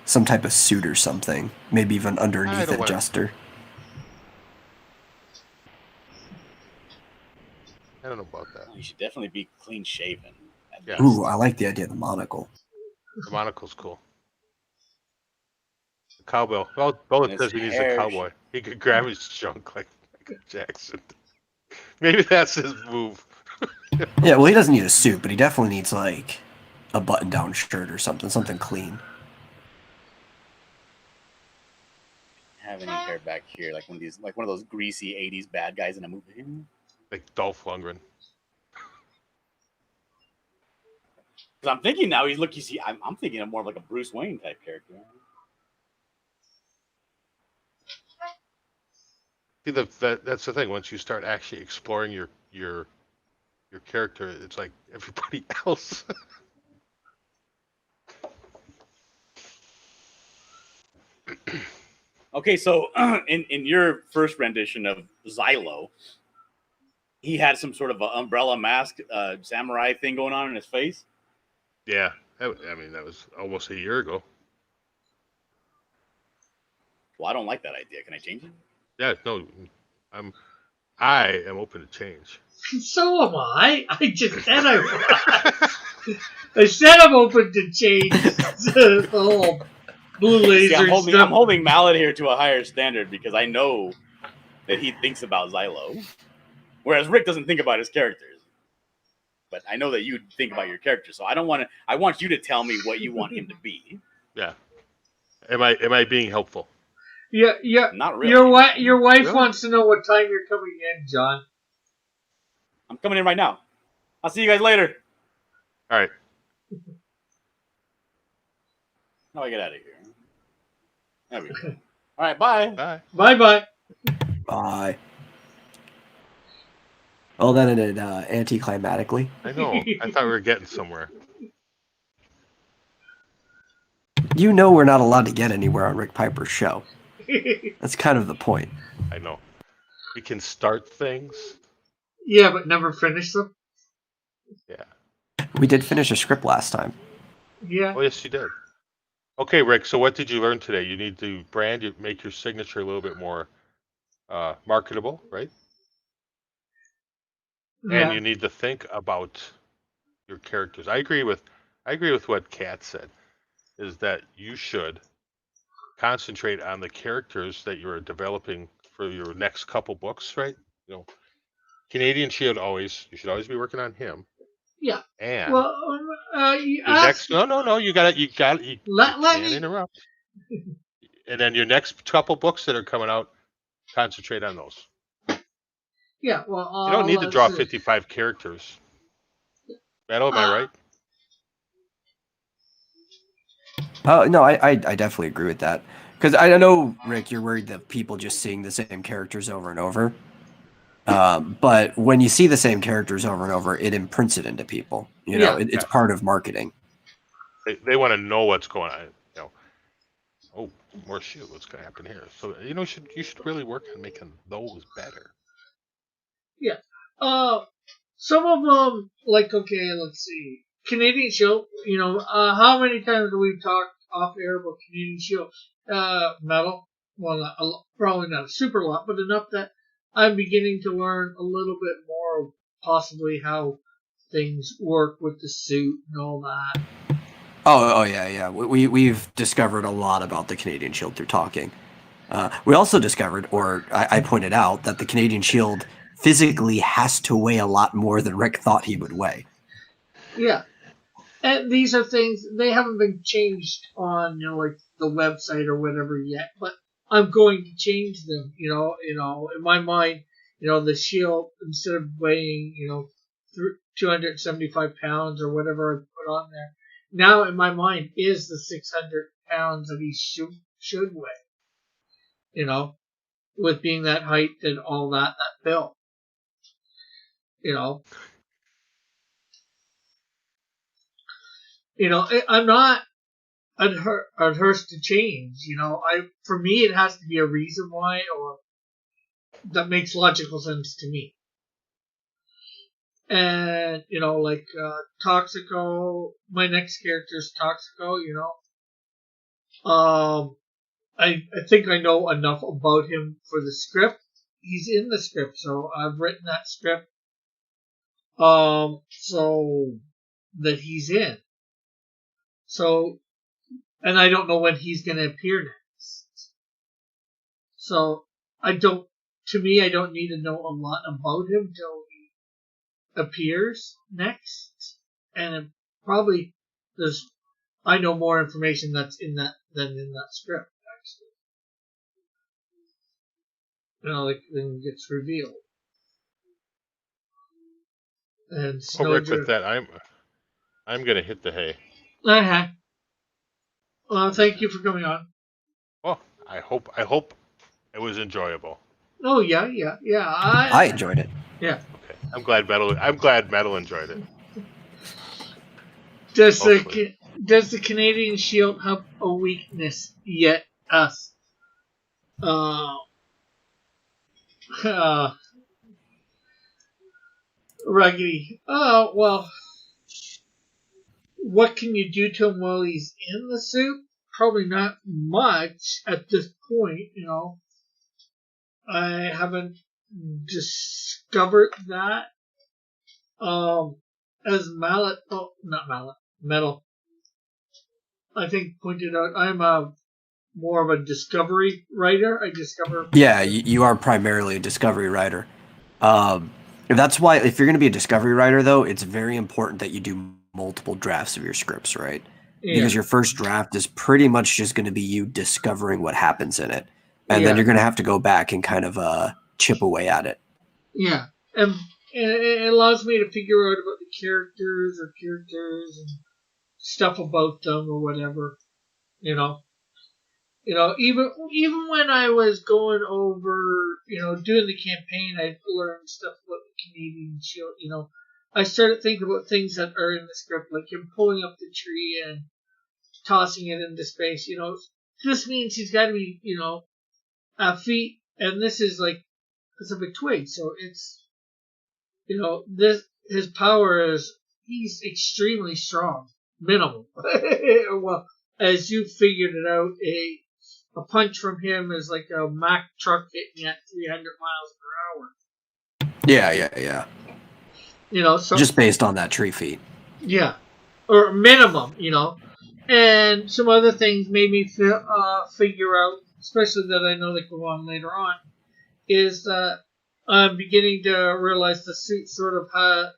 some type of suit or something. Maybe even underneath a jester. I don't know about that. He should definitely be clean shaven. Yeah. Ooh, I like the idea of the monocle. The monocle's cool. The cowboy. Well, Bola says he needs a cowboy. He could grab his junk like Michael Jackson. Maybe that's his move. Yeah, well, he doesn't need a suit, but he definitely needs like a button-down shirt or something clean. Have any hair back here, like one of those greasy '80s bad guys in a movie, like Dolph Lundgren. Because I'm thinking now I'm thinking of more of like a Bruce Wayne type character. See, that's the thing. Once you start actually exploring your character, it's like everybody else. Okay, so in your first rendition of Xylo, he had some sort of an umbrella mask, samurai thing going on in his face. Yeah, that was almost a year ago. Well, I don't like that idea. Can I change it? Yeah, no, I am open to change. So am I. I just said I was. I said I'm open to change the whole blue laser. See, I'm holding, stuff. I'm holding Mallet here to a higher standard because I know that he thinks about Xylo, whereas Rick doesn't think about his characters. But I know that you think about your character, so I don't want to. I want you to tell me what you want him to be. Yeah. Am I being helpful? Yeah, yeah. Not really. Your wife Really? wants to know what time you're coming in, John. I'm coming in right now. I'll see you guys later. All right. How do I get out of here? There we go. All right, bye. Bye. Bye. Bye. Well, then it anticlimactically. I know. I thought we were getting somewhere. You know we're not allowed to get anywhere on Rick Piper's show. That's kind of the point. I know. We can start things. Yeah, but never finish them. Yeah. We did finish a script last time. Yeah. Oh, yes, you did. Okay, Rick. So what did you learn today? You need to make your signature a little bit more marketable, right? Yeah. And you need to think about your characters. I agree with what Kat said. Is that you should concentrate on the characters that you're developing for your next couple books, right? You know, Canadian Shield you should always be working on him. Yeah. And Well, you your next no, you can't me interrupt. And then your next couple books that are coming out, concentrate on those. Yeah. Well, You don't need to draw 55 characters. Metal, am I right? No, I definitely agree with that. Because I know, Rick, you're worried that people just seeing the same characters over and over. But when you see the same characters over and over, it imprints it into people. You know, it's part of marketing. They want to know what's going on. You know, oh, more Shield. What's going to happen here? So you should really work on making those better. Yeah. Some of them, like, okay, let's see. Canadian Shield, how many times have we talked off air about Canadian Shield? Metal. Well, probably not a super lot, but enough that I'm beginning to learn a little bit more of possibly how things work with the suit and all that. Oh yeah. We've discovered a lot about the Canadian Shield through talking. We also discovered, or I pointed out, that the Canadian Shield physically has to weigh a lot more than Rick thought he would weigh. Yeah. And these are things, they haven't been changed on, like the website or whatever yet, but I'm going to change them, in my mind, the Shield, instead of weighing, 275 pounds or whatever I put on there, now in my mind is the 600 pounds that he should weigh, with being that height and all that build, I'm not adverse to change. For me, it has to be a reason why, or that makes logical sense to me. And like Toxico, my next character is Toxico. I think I know enough about him for the script. He's in the script, so I've written that script. So that he's in. So, and I don't know when he's going to appear next. So, I don't need to know a lot about him till he appears next. And I know more information that's in that than in that script, actually. Like, then gets revealed. And Rick, with that, I'm going to hit the hay. Okay. Well, thank you for coming on. Well, I hope it was enjoyable. Oh yeah. I enjoyed it. Yeah. Okay. I'm glad Metal enjoyed it. Does the Canadian Shield have a weakness yet? Us. Ruggedy. Oh well. What can you do to him while he's in the suit? Probably not much at this point, I haven't discovered that. As Metal, I think pointed out, I'm more of a discovery writer. I discover. Yeah, you are primarily a discovery writer. That's why, if you're going to be a discovery writer, though, it's very important that you do multiple drafts of your scripts, right? Yeah. Because your first draft is pretty much just going to be you discovering what happens in it. And Yeah. then you're going to have to go back and kind of chip away at it. Yeah, and it allows me to figure out about the characters and stuff about them or whatever, you know. Even when I was going over, doing the campaign, I learned stuff about the Canadian Shield. I started thinking about things that are in the script, like him pulling up the tree and tossing it into space. This means he's got to be, feet, and this is like it's a big twig, so it's, this his power is he's extremely strong, minimum. Well, as you figured it out, a punch from him is like a Mack truck hitting at 300 miles per hour. Yeah. So Just based on that tree feet. yeah, or minimum, and some other things made me figure out, especially that I know that go on later on, is that I'm beginning to realize the suit sort of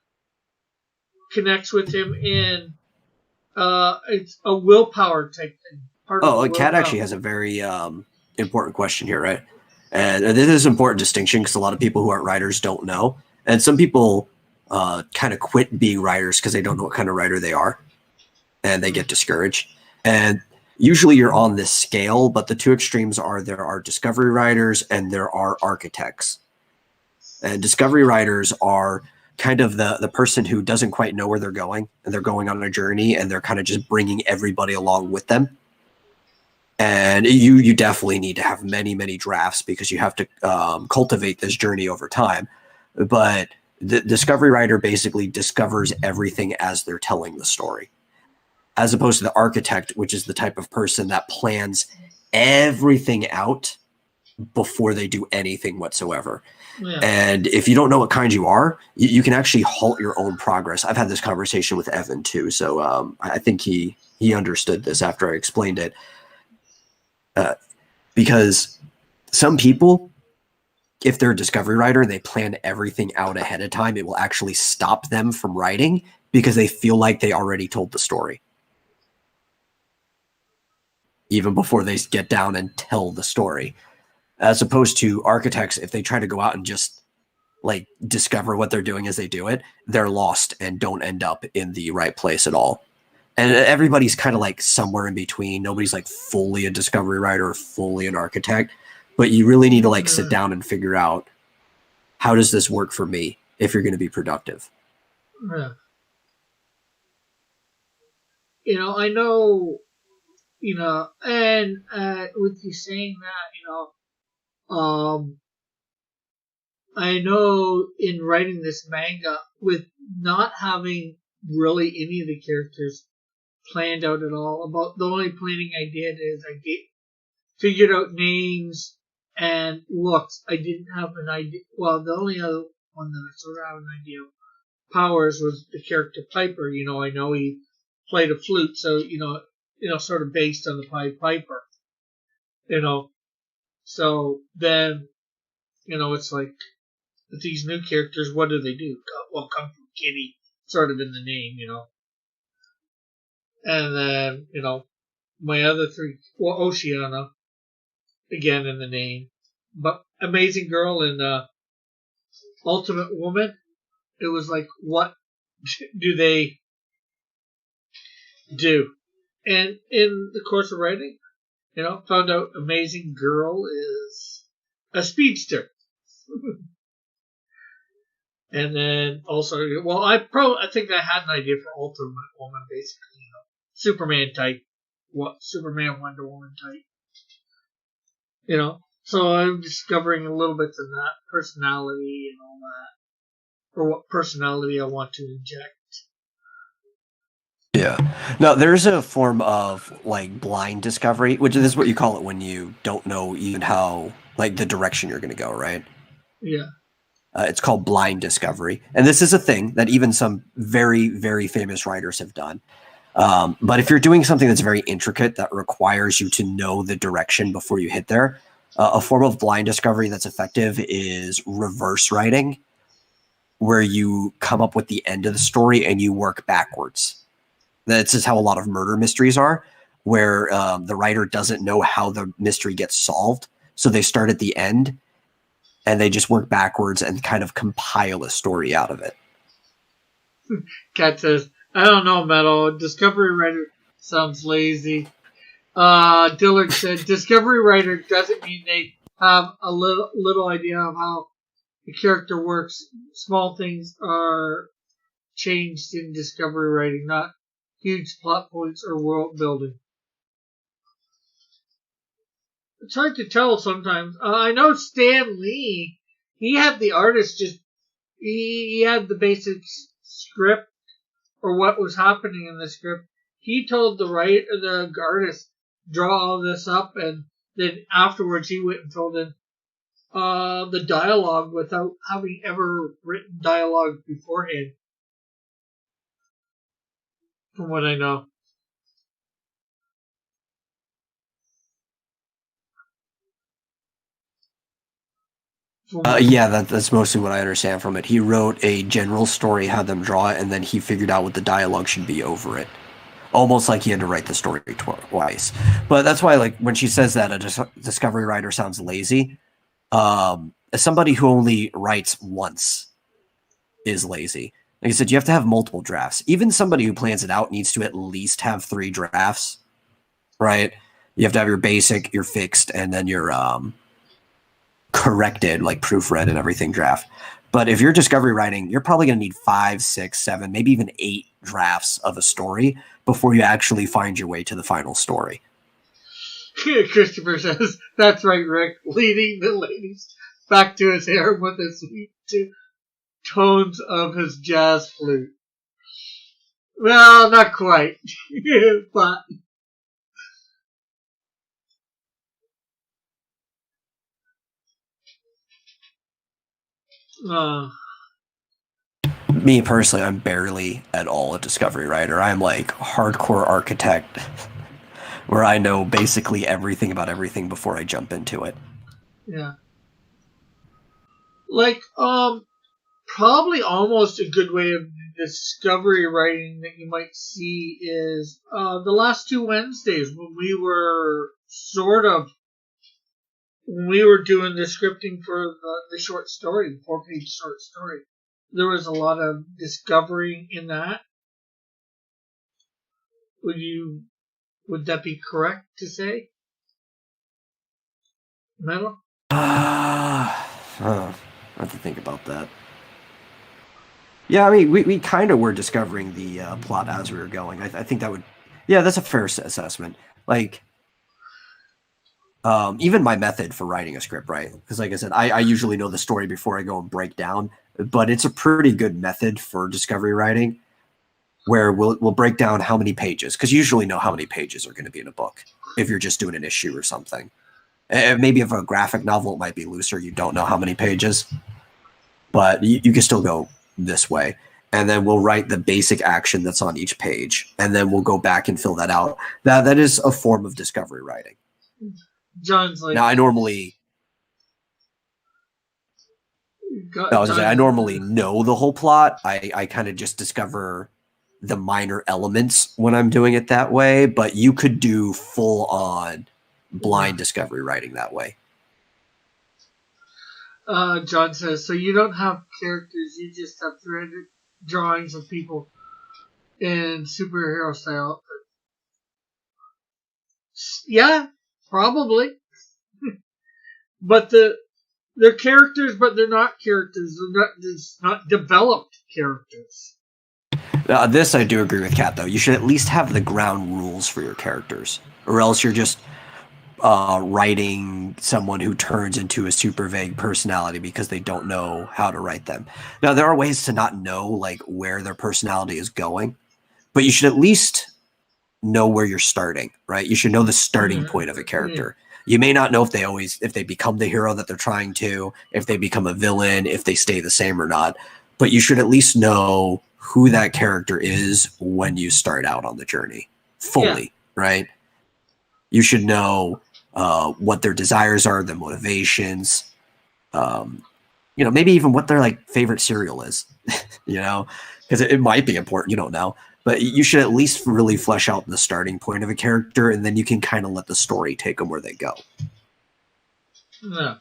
connects with him in it's a willpower type thing. Kat actually has a very important question here, right? And this is an important distinction because a lot of people who aren't writers don't know. And some people kind of quit being writers because they don't know what kind of writer they are. And they get discouraged. And usually you're on this scale, but the two extremes are there are discovery writers and there are architects. And discovery writers are kind of the person who doesn't quite know where they're going, and they're going on a journey, and they're kind of just bringing everybody along with them. And you definitely need to have many, many drafts because you have to cultivate this journey over time. But the discovery writer basically discovers everything as they're telling the story, as opposed to the architect, which is the type of person that plans everything out before they do anything whatsoever. Yeah. And if you don't know what kind you are, you can actually halt your own progress. I've had this conversation with Evan too, so I think he understood this after I explained it. Because some people, if they're a discovery writer, they plan everything out ahead of time. It will actually stop them from writing because they feel like they already told the story, even before they get down and tell the story. As opposed to architects, if they try to go out and just like discover what they're doing as they do it, they're lost and don't end up in the right place at all. And everybody's kind of like somewhere in between. Nobody's like fully a discovery writer or fully an architect, but you really need to like sit down and figure out, how does this work for me if you're going to be productive? Yeah. I know, and with you saying that, I know in writing this manga, with not having really any of the characters planned out at all, about the only planning I did is I figured out names and looks. I didn't have an idea. Well, the only other one that I sort of have an idea of powers was the character Piper. I know he played a flute, so sort of based on the Pied Piper. So then, it's like, with these new characters, what do they do? Well, Kung Fu Kitty, sort of in the name, And then, my other three, well, Oceana, again in the name. But Amazing Girl and Ultimate Woman, it was like, what do they do? And in the course of writing, found out Amazing Girl is a speedster. And then also, well, I think I had an idea for Ultimate Woman, basically, Superman type, Superman Wonder Woman type, So I'm discovering a little bit of that personality and all that, or what personality I want to inject. Yeah. No, there's a form of like blind discovery, which is what you call it when you don't know even how, like, the direction you're going to go, right? Yeah. It's called blind discovery. And this is a thing that even some very, very famous writers have done. But if you're doing something that's very intricate that requires you to know the direction before you hit there, a form of blind discovery that's effective is reverse writing, where you come up with the end of the story and you work backwards. This is how a lot of murder mysteries are, where the writer doesn't know how the mystery gets solved. So they start at the end and they just work backwards and kind of compile a story out of it. Cat says, I don't know, Metal. Discovery writer sounds lazy. Dillard said, Discovery writer doesn't mean they have a little idea of how the character works. Small things are changed in Discovery writing, not huge plot points or world building. It's hard to tell sometimes. I know Stan Lee, he had the artist he had the basic script or what was happening in the script. He told the artist, draw all this up, and then afterwards he went and filled in the dialogue without having ever written dialogue beforehand. From what I know. Yeah, that's mostly what I understand from it. He wrote a general story, had them draw it, and then he figured out what the dialogue should be over it. Almost like he had to write the story twice. But that's why, like, when she says that a Discovery writer sounds lazy, as somebody who only writes once is lazy. Like I said, you have to have multiple drafts. Even somebody who plans it out needs to at least have 3 drafts, right? You have to have your basic, your fixed, and then your corrected, like proofread and everything draft. But if you're Discovery writing, you're probably going to need 5, 6, 7, maybe even 8 drafts of a story before you actually find your way to the final story. Christopher says, that's right, Rick, leading the ladies back to his hair with the sweet tones of his jazz flute. Well, not quite, but... Me personally, I'm barely at all a Discovery writer. I'm like hardcore architect, where I know basically everything about everything before I jump into it. Yeah. Like, probably almost a good way of Discovery writing that you might see is the last 2 Wednesdays when we were doing the scripting for the short story, the 4-page short story. There was a lot of discovering in that. Would that be correct to say? Metal? I have to think about that. Yeah, I mean, we kind of were discovering the plot as we were going. I think that would... Yeah, that's a fair assessment. Like... even my method for writing a script, right? Because like I said, I usually know the story before I go and break down, but it's a pretty good method for Discovery writing where we'll break down how many pages, because you usually know how many pages are going to be in a book if you're just doing an issue or something. And maybe if a graphic novel, it might be looser. You don't know how many pages, but you can still go this way. And then we'll write the basic action that's on each page, and then we'll go back and fill that out. That is a form of Discovery writing. John's like... Now, I normally know the whole plot. I kind of just discover the minor elements when I'm doing it that way, but you could do full-on blind Discovery writing that way. John says, so you don't have characters, you just have 300 drawings of people in superhero style. Yeah, probably. But they're characters, but they're not characters. They're not developed characters. This I do agree with Kat, though. You should at least have the ground rules for your characters, or else you're just writing someone who turns into a super vague personality because they don't know how to write them. Now, there are ways to not know like where their personality is going, but you should at least know where you're starting, right? You should know the starting point of a character. You may not know if they become the hero that they're trying to, if they become a villain, if they stay the same or not, but you should at least know who that character is when you start out on the journey fully, right? You should know what their desires are, their motivations, maybe even what their like favorite cereal is, because it might be important. You don't know, but you should at least really flesh out the starting point of a character, and then you can kind of let the story take them where they go. Yeah.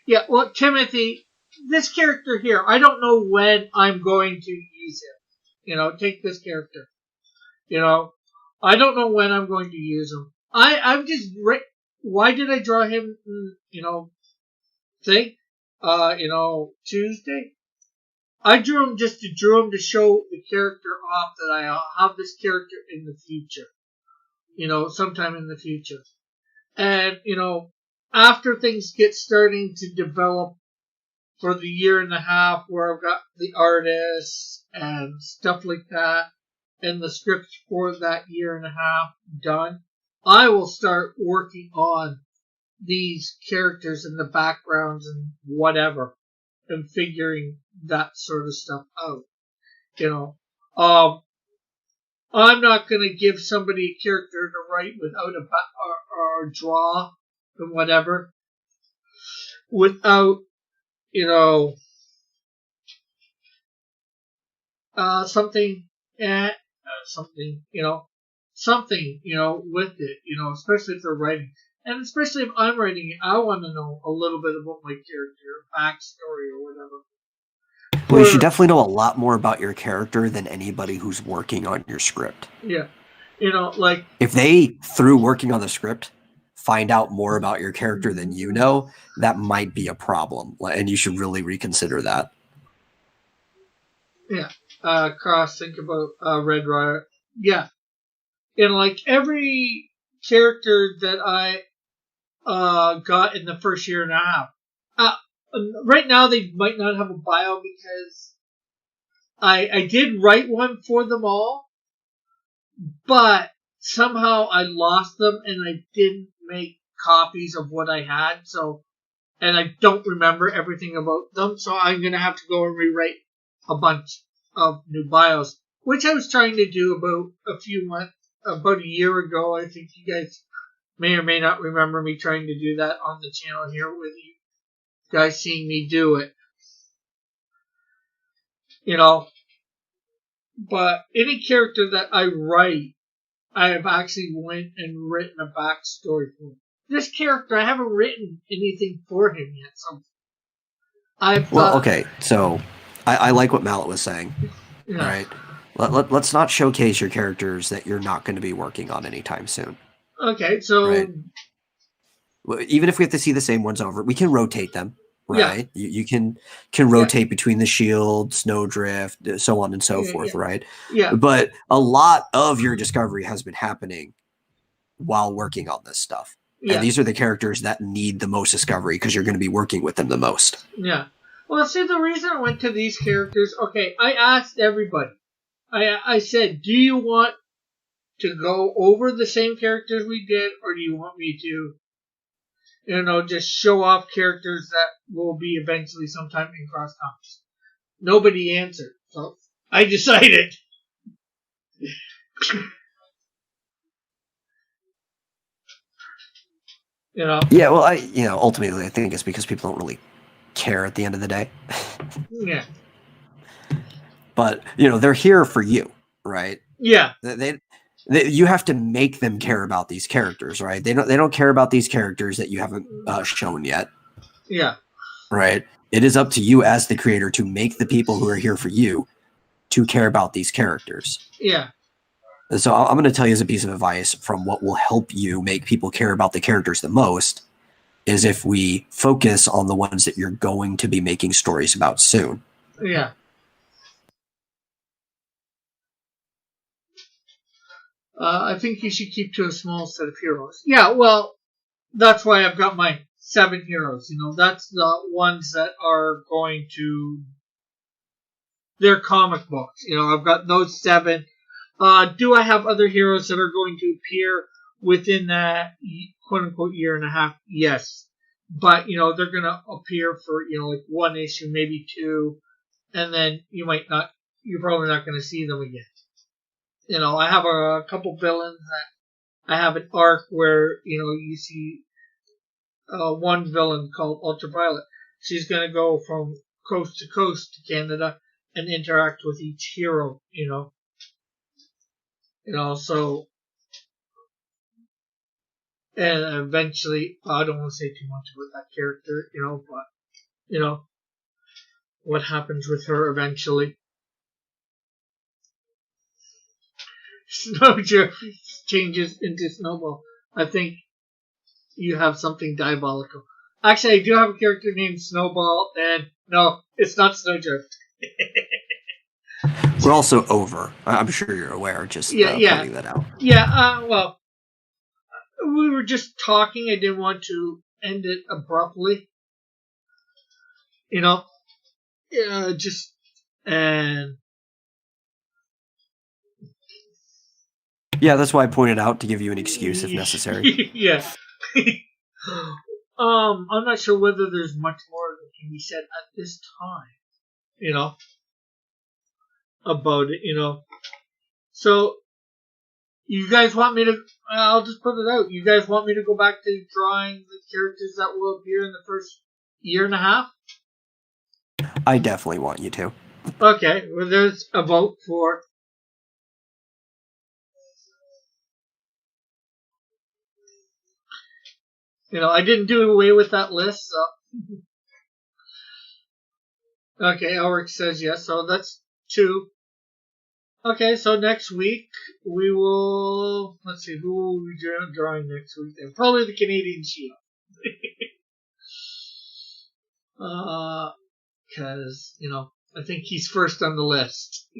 Yeah, well, Timothy, this character here, I don't know when I'm going to use him. Take this character. I don't know when I'm going to use him. I'm just, why did I draw him, Tuesday? I drew him just to show the character off that I have this character in the future. Sometime in the future. And, after things get starting to develop for the year and a half where I've got the artists and stuff like that and the script for that year and a half done, I will start working on these characters and the backgrounds and whatever and figuring that sort of stuff out. I'm not going to give somebody a character to write without or draw and whatever without, something with it, especially if they're writing. And especially if I'm writing it, I want to know a little bit about my character, backstory or whatever. Well, you should definitely know a lot more about your character than anybody who's working on your script. Yeah. If they, through working on the script, find out more about your character than you know, that might be a problem. And you should really reconsider that. Yeah. Cross, think about Red Riot. Yeah. And every character that I got in the first year and a half. Right now they might not have a bio because I did write one for them all, but somehow I lost them and I didn't make copies of what I had, and I don't remember everything about them, so I'm going to have to go and rewrite a bunch of new bios, which I was trying to do about a year ago. I think you guys may or may not remember me trying to do that on the channel here with you guys seeing me do it. But any character that I write, I have actually went and written a backstory for. This character, I haven't written anything for him yet. Okay, so I like what Mallet was saying. Yeah. All right. Let's not showcase your characters that you're not going to be working on anytime soon. Okay, so... Right? Even if we have to see the same ones over, we can rotate them, right? Yeah. You can rotate between the shield, Snowdrift, so on and so forth, right? Yeah. But a lot of your discovery has been happening while working on this stuff. Yeah. And these are the characters that need the most discovery because you're going to be working with them the most. Yeah. Well, see, the reason I went to these characters, okay, I asked everybody. I said, do you want to go over the same characters we did, or do you want me to, just show off characters that will be eventually sometime in Cross Comics? Nobody answered, so I decided. Yeah, well, ultimately, I think it's because people don't really care at the end of the day. Yeah. But they're here for you, right? Yeah. You have to make them care about these characters, right? They don't care about these characters that you haven't shown yet. Yeah. Right. It is up to you as the creator to make the people who are here for you to care about these characters. Yeah. So I'm going to tell you as a piece of advice from what will help you make people care about the characters the most is if we focus on the ones that you're going to be making stories about soon. Yeah. I think you should keep to a small set of heroes. Yeah, well, that's why I've got my 7 heroes. That's the ones that are going to... They're comic books. I've got those 7. Do I have other heroes that are going to appear within that quote-unquote year and a half? Yes. But, they're going to appear for, 1 issue, maybe 2. and then you're probably not going to see them again. You know, I have a couple villains that I have an arc where, you know, you see one villain called Ultraviolet. She's going to go from coast to coast to Canada and interact with each hero, you know. You know, so, and eventually, I don't want to say too much about that character, you know, but, you know, what happens with her eventually. Snowdrift changes into Snowball. I think you have something diabolical. Actually, I do have a character named Snowball, and no, it's not Snowdrift. We're also over. I'm sure you're aware. Just pointing that out. Yeah. Well, we were just talking. I didn't want to end it abruptly. You know, and yeah, that's why I pointed out to give you an excuse if necessary. Yeah. I'm not sure whether there's much more that can be said at this time, you know, about it, you know. So, you guys want me to, I'll just put it out, you guys want me to go back to drawing the characters that will appear in the first year and a half? I definitely want you to. Okay, well, there's a vote for. You know, I didn't do away with that list, so. Okay, Elric says yes, so that's 2. Okay, so next week we will. Let's see, who will we be drawing next week then? Probably the Canadian Shield. Because, you know, I think he's first on the list.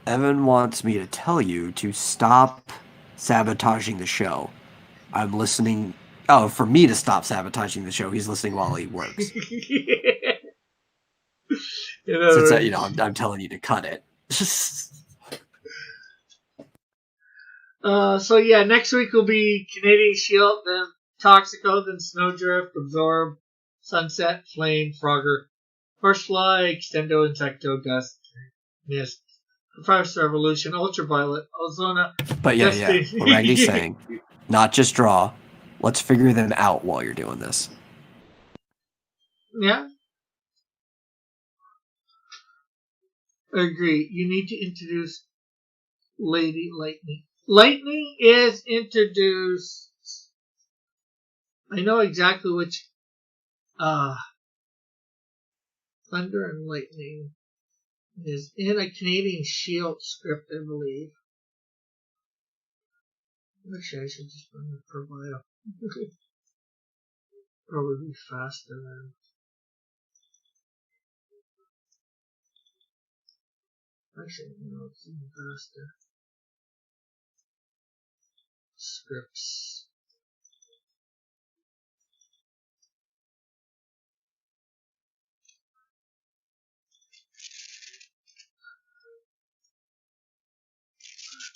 Evan wants me to tell you to stop sabotaging the show. I'm listening. Oh, for me to stop sabotaging the show. He's listening while he works. You know, I'm telling you to cut it. So yeah, next week will be Canadian Shield, then Toxico, then Snowdrift, Absorb, Sunset, Flame, Frogger, Horsefly, Extendo, Insecto, Dust, Mist, Professor Evolution, Ultraviolet, Ozona. But yeah. What Randy's saying, not just draw. Let's figure them out while you're doing this. Yeah. Agree. You need to introduce Lady Lightning. Lightning is introduced. I know exactly which. Thunder and Lightning is in a Canadian Shield script, I believe. Actually, I should just run the per bio. Probably be faster than. Actually, no, it's even faster. Scripts.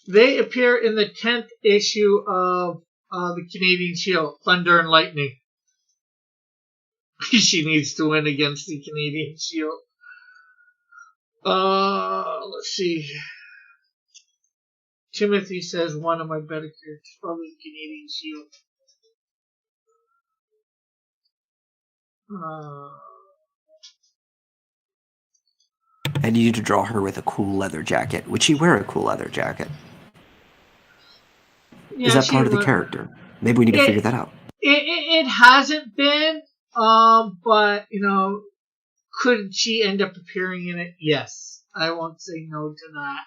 They appear in the 10th issue of the Canadian Shield, Thunder and Lightning. She needs to win against the Canadian Shield. Let's see. Timothy says one of my better characters, probably the Canadian Shield. I need you to draw her with a cool leather jacket. Would she wear a cool leather jacket? Yeah, is that part of the character? Maybe we need to figure that out. It hasn't been, but, you know, could she end up appearing in it? Yes. I won't say no to that.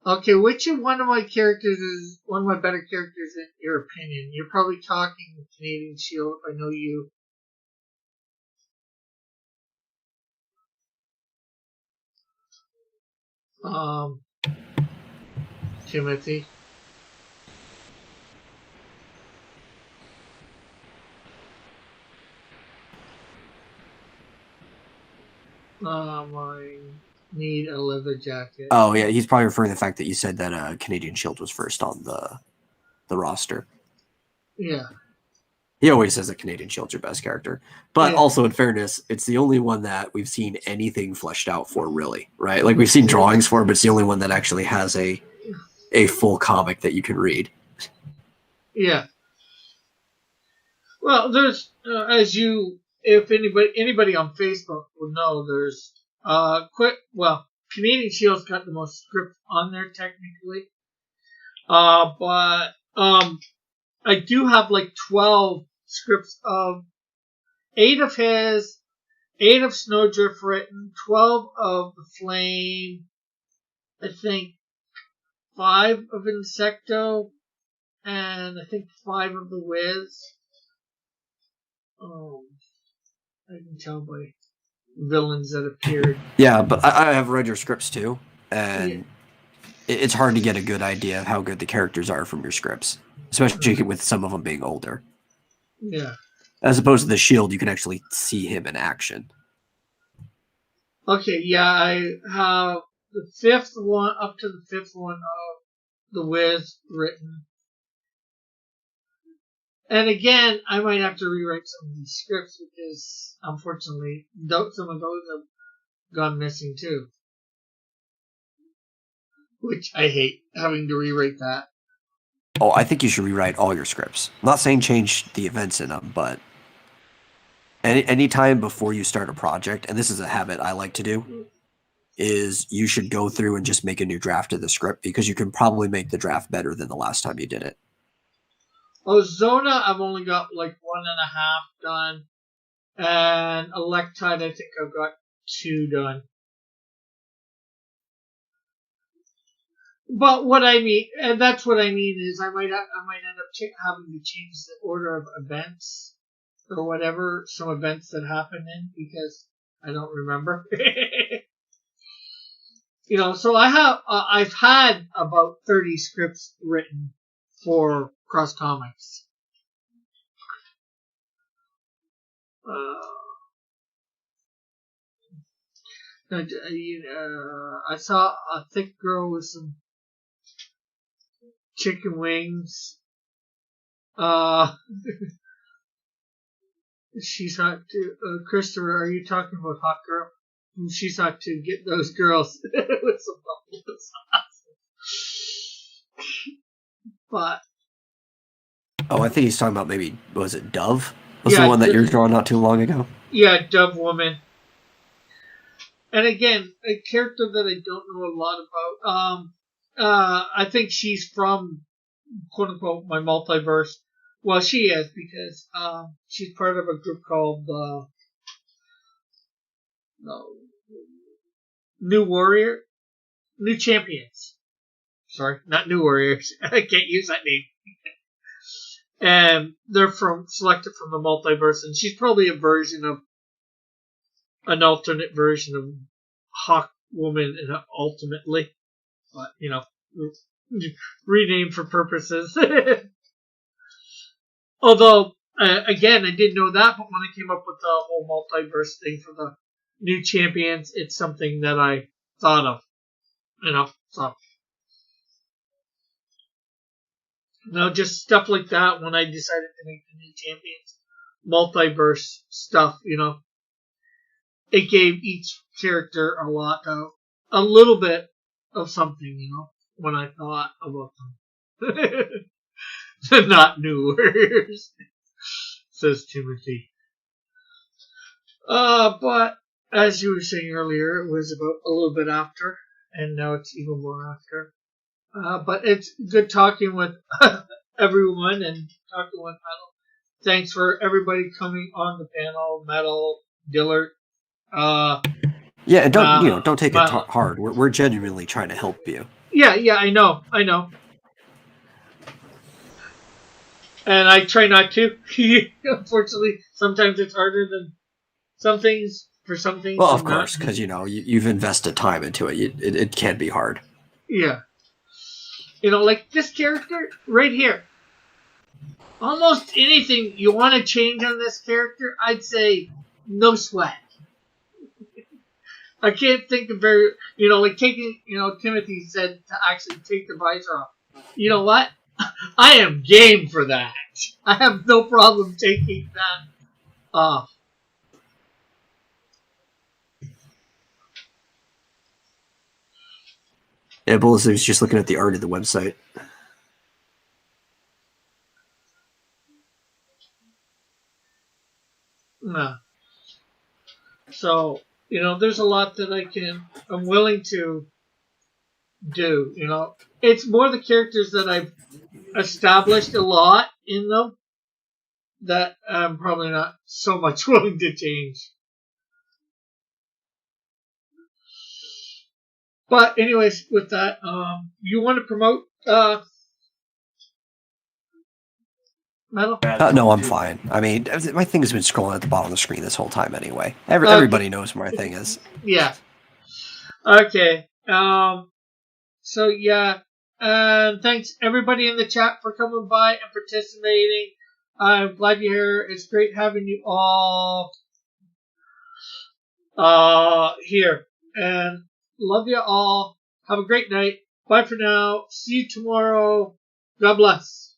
Okay, which of one of my characters is one of my better characters in your opinion? You're probably talking Canadian Shield, if I know you. Timothy. I need a leather jacket. Oh yeah, he's probably referring to the fact that you said that Canadian Shield was first on the the roster. Yeah. He always says that Canadian Shield's your best character. But Yeah. also, in fairness, it's the only one that we've seen anything fleshed out for, really, right? Like, we've seen drawings for, but it's the only one that actually has a full comic that you can read. Yeah. Well, there's, if anybody on Facebook will know, there's, Canadian Shield's got the most script on there, technically. But I do have like 12 scripts of 8 of his, 8 of Snowdrift written, 12 of the Flame, I think 5 of Insecto, and I think 5 of the Wiz. I can tell by villains that appeared. Yeah, but I have read your scripts too, and it's hard to get a good idea of how good the characters are from your scripts, especially with some of them being older. Yeah. As opposed to the Shield, you can actually see him in action. Okay, yeah, I have the 5th one, up to the 5th one of The Wiz written. And again, I might have to rewrite some of these scripts because, unfortunately, some of those have gone missing too. Which I hate, having to rewrite that. Oh, I think you should rewrite all your scripts. I'm not saying change the events in them, but any time before you start a project, and this is a habit I like to do, is you should go through and just make a new draft of the script because you can probably make the draft better than the last time you did it. Oh, Zona, I've only got like 1.5 done. And Electide, I think I've got 2 done. But what I mean, and that's what I mean, is I might end up having to change the order of events or whatever, some events that happen in, because I don't remember. So I've had about 30 scripts written for Cross Comics. I saw a thick girl with some chicken wings. She thought to Christopher, are you talking about Hot Girl? And she thought to get those girls with some buffalo sauce. But I think he's talking about maybe, was it Dove? Was the one that you were drawing not too long ago? Yeah, Dove Woman. And again, a character that I don't know a lot about. I think she's from, quote unquote, my multiverse. Well, she is because she's part of a group called New Champions. Sorry, not New Warriors. I can't use that name. And they're selected from the multiverse, and she's probably an alternate version of Hawk Woman, ultimately, but renamed for purposes. Although, again, I didn't know that, but when I came up with the whole multiverse thing for the New Champions, it's something that I thought of, so. Just stuff like that when I decided to make the New Champions multiverse stuff, it gave each character a little bit of something, when I thought about them. Not New Warriors, says Timothy. But as you were saying earlier, it was about a little bit after, and now it's even more after. But it's good talking with everyone and talking with Metal. Thanks for everybody coming on the panel, Metal, Dillard. Yeah, and don't take it hard. We're genuinely trying to help you. Yeah, I know. And I try not to. Unfortunately, sometimes it's harder than some things. For some things. Well, of course, because you've invested time into it. It can be hard. Yeah. Like this character right here. Almost anything you want to change on this character, I'd say no sweat. I can't think of like taking, Timothy said to actually take the visor off. You know what? I am game for that. I have no problem taking that off. Yeah, Bullis was just looking at the art of the website. No. So, there's a lot that I'm willing to do, It's more the characters that I've established a lot in them that I'm probably not so much willing to change. But anyways, with that, you want to promote Metal? No, I'm fine. I mean, my thing has been scrolling at the bottom of the screen this whole time anyway. Everybody knows where my thing is. Yeah. Okay. So yeah. Thanks everybody in the chat for coming by and participating. I'm glad you're here. It's great having you all here. And love you all. Have a great night. Bye for now. See you tomorrow. God bless.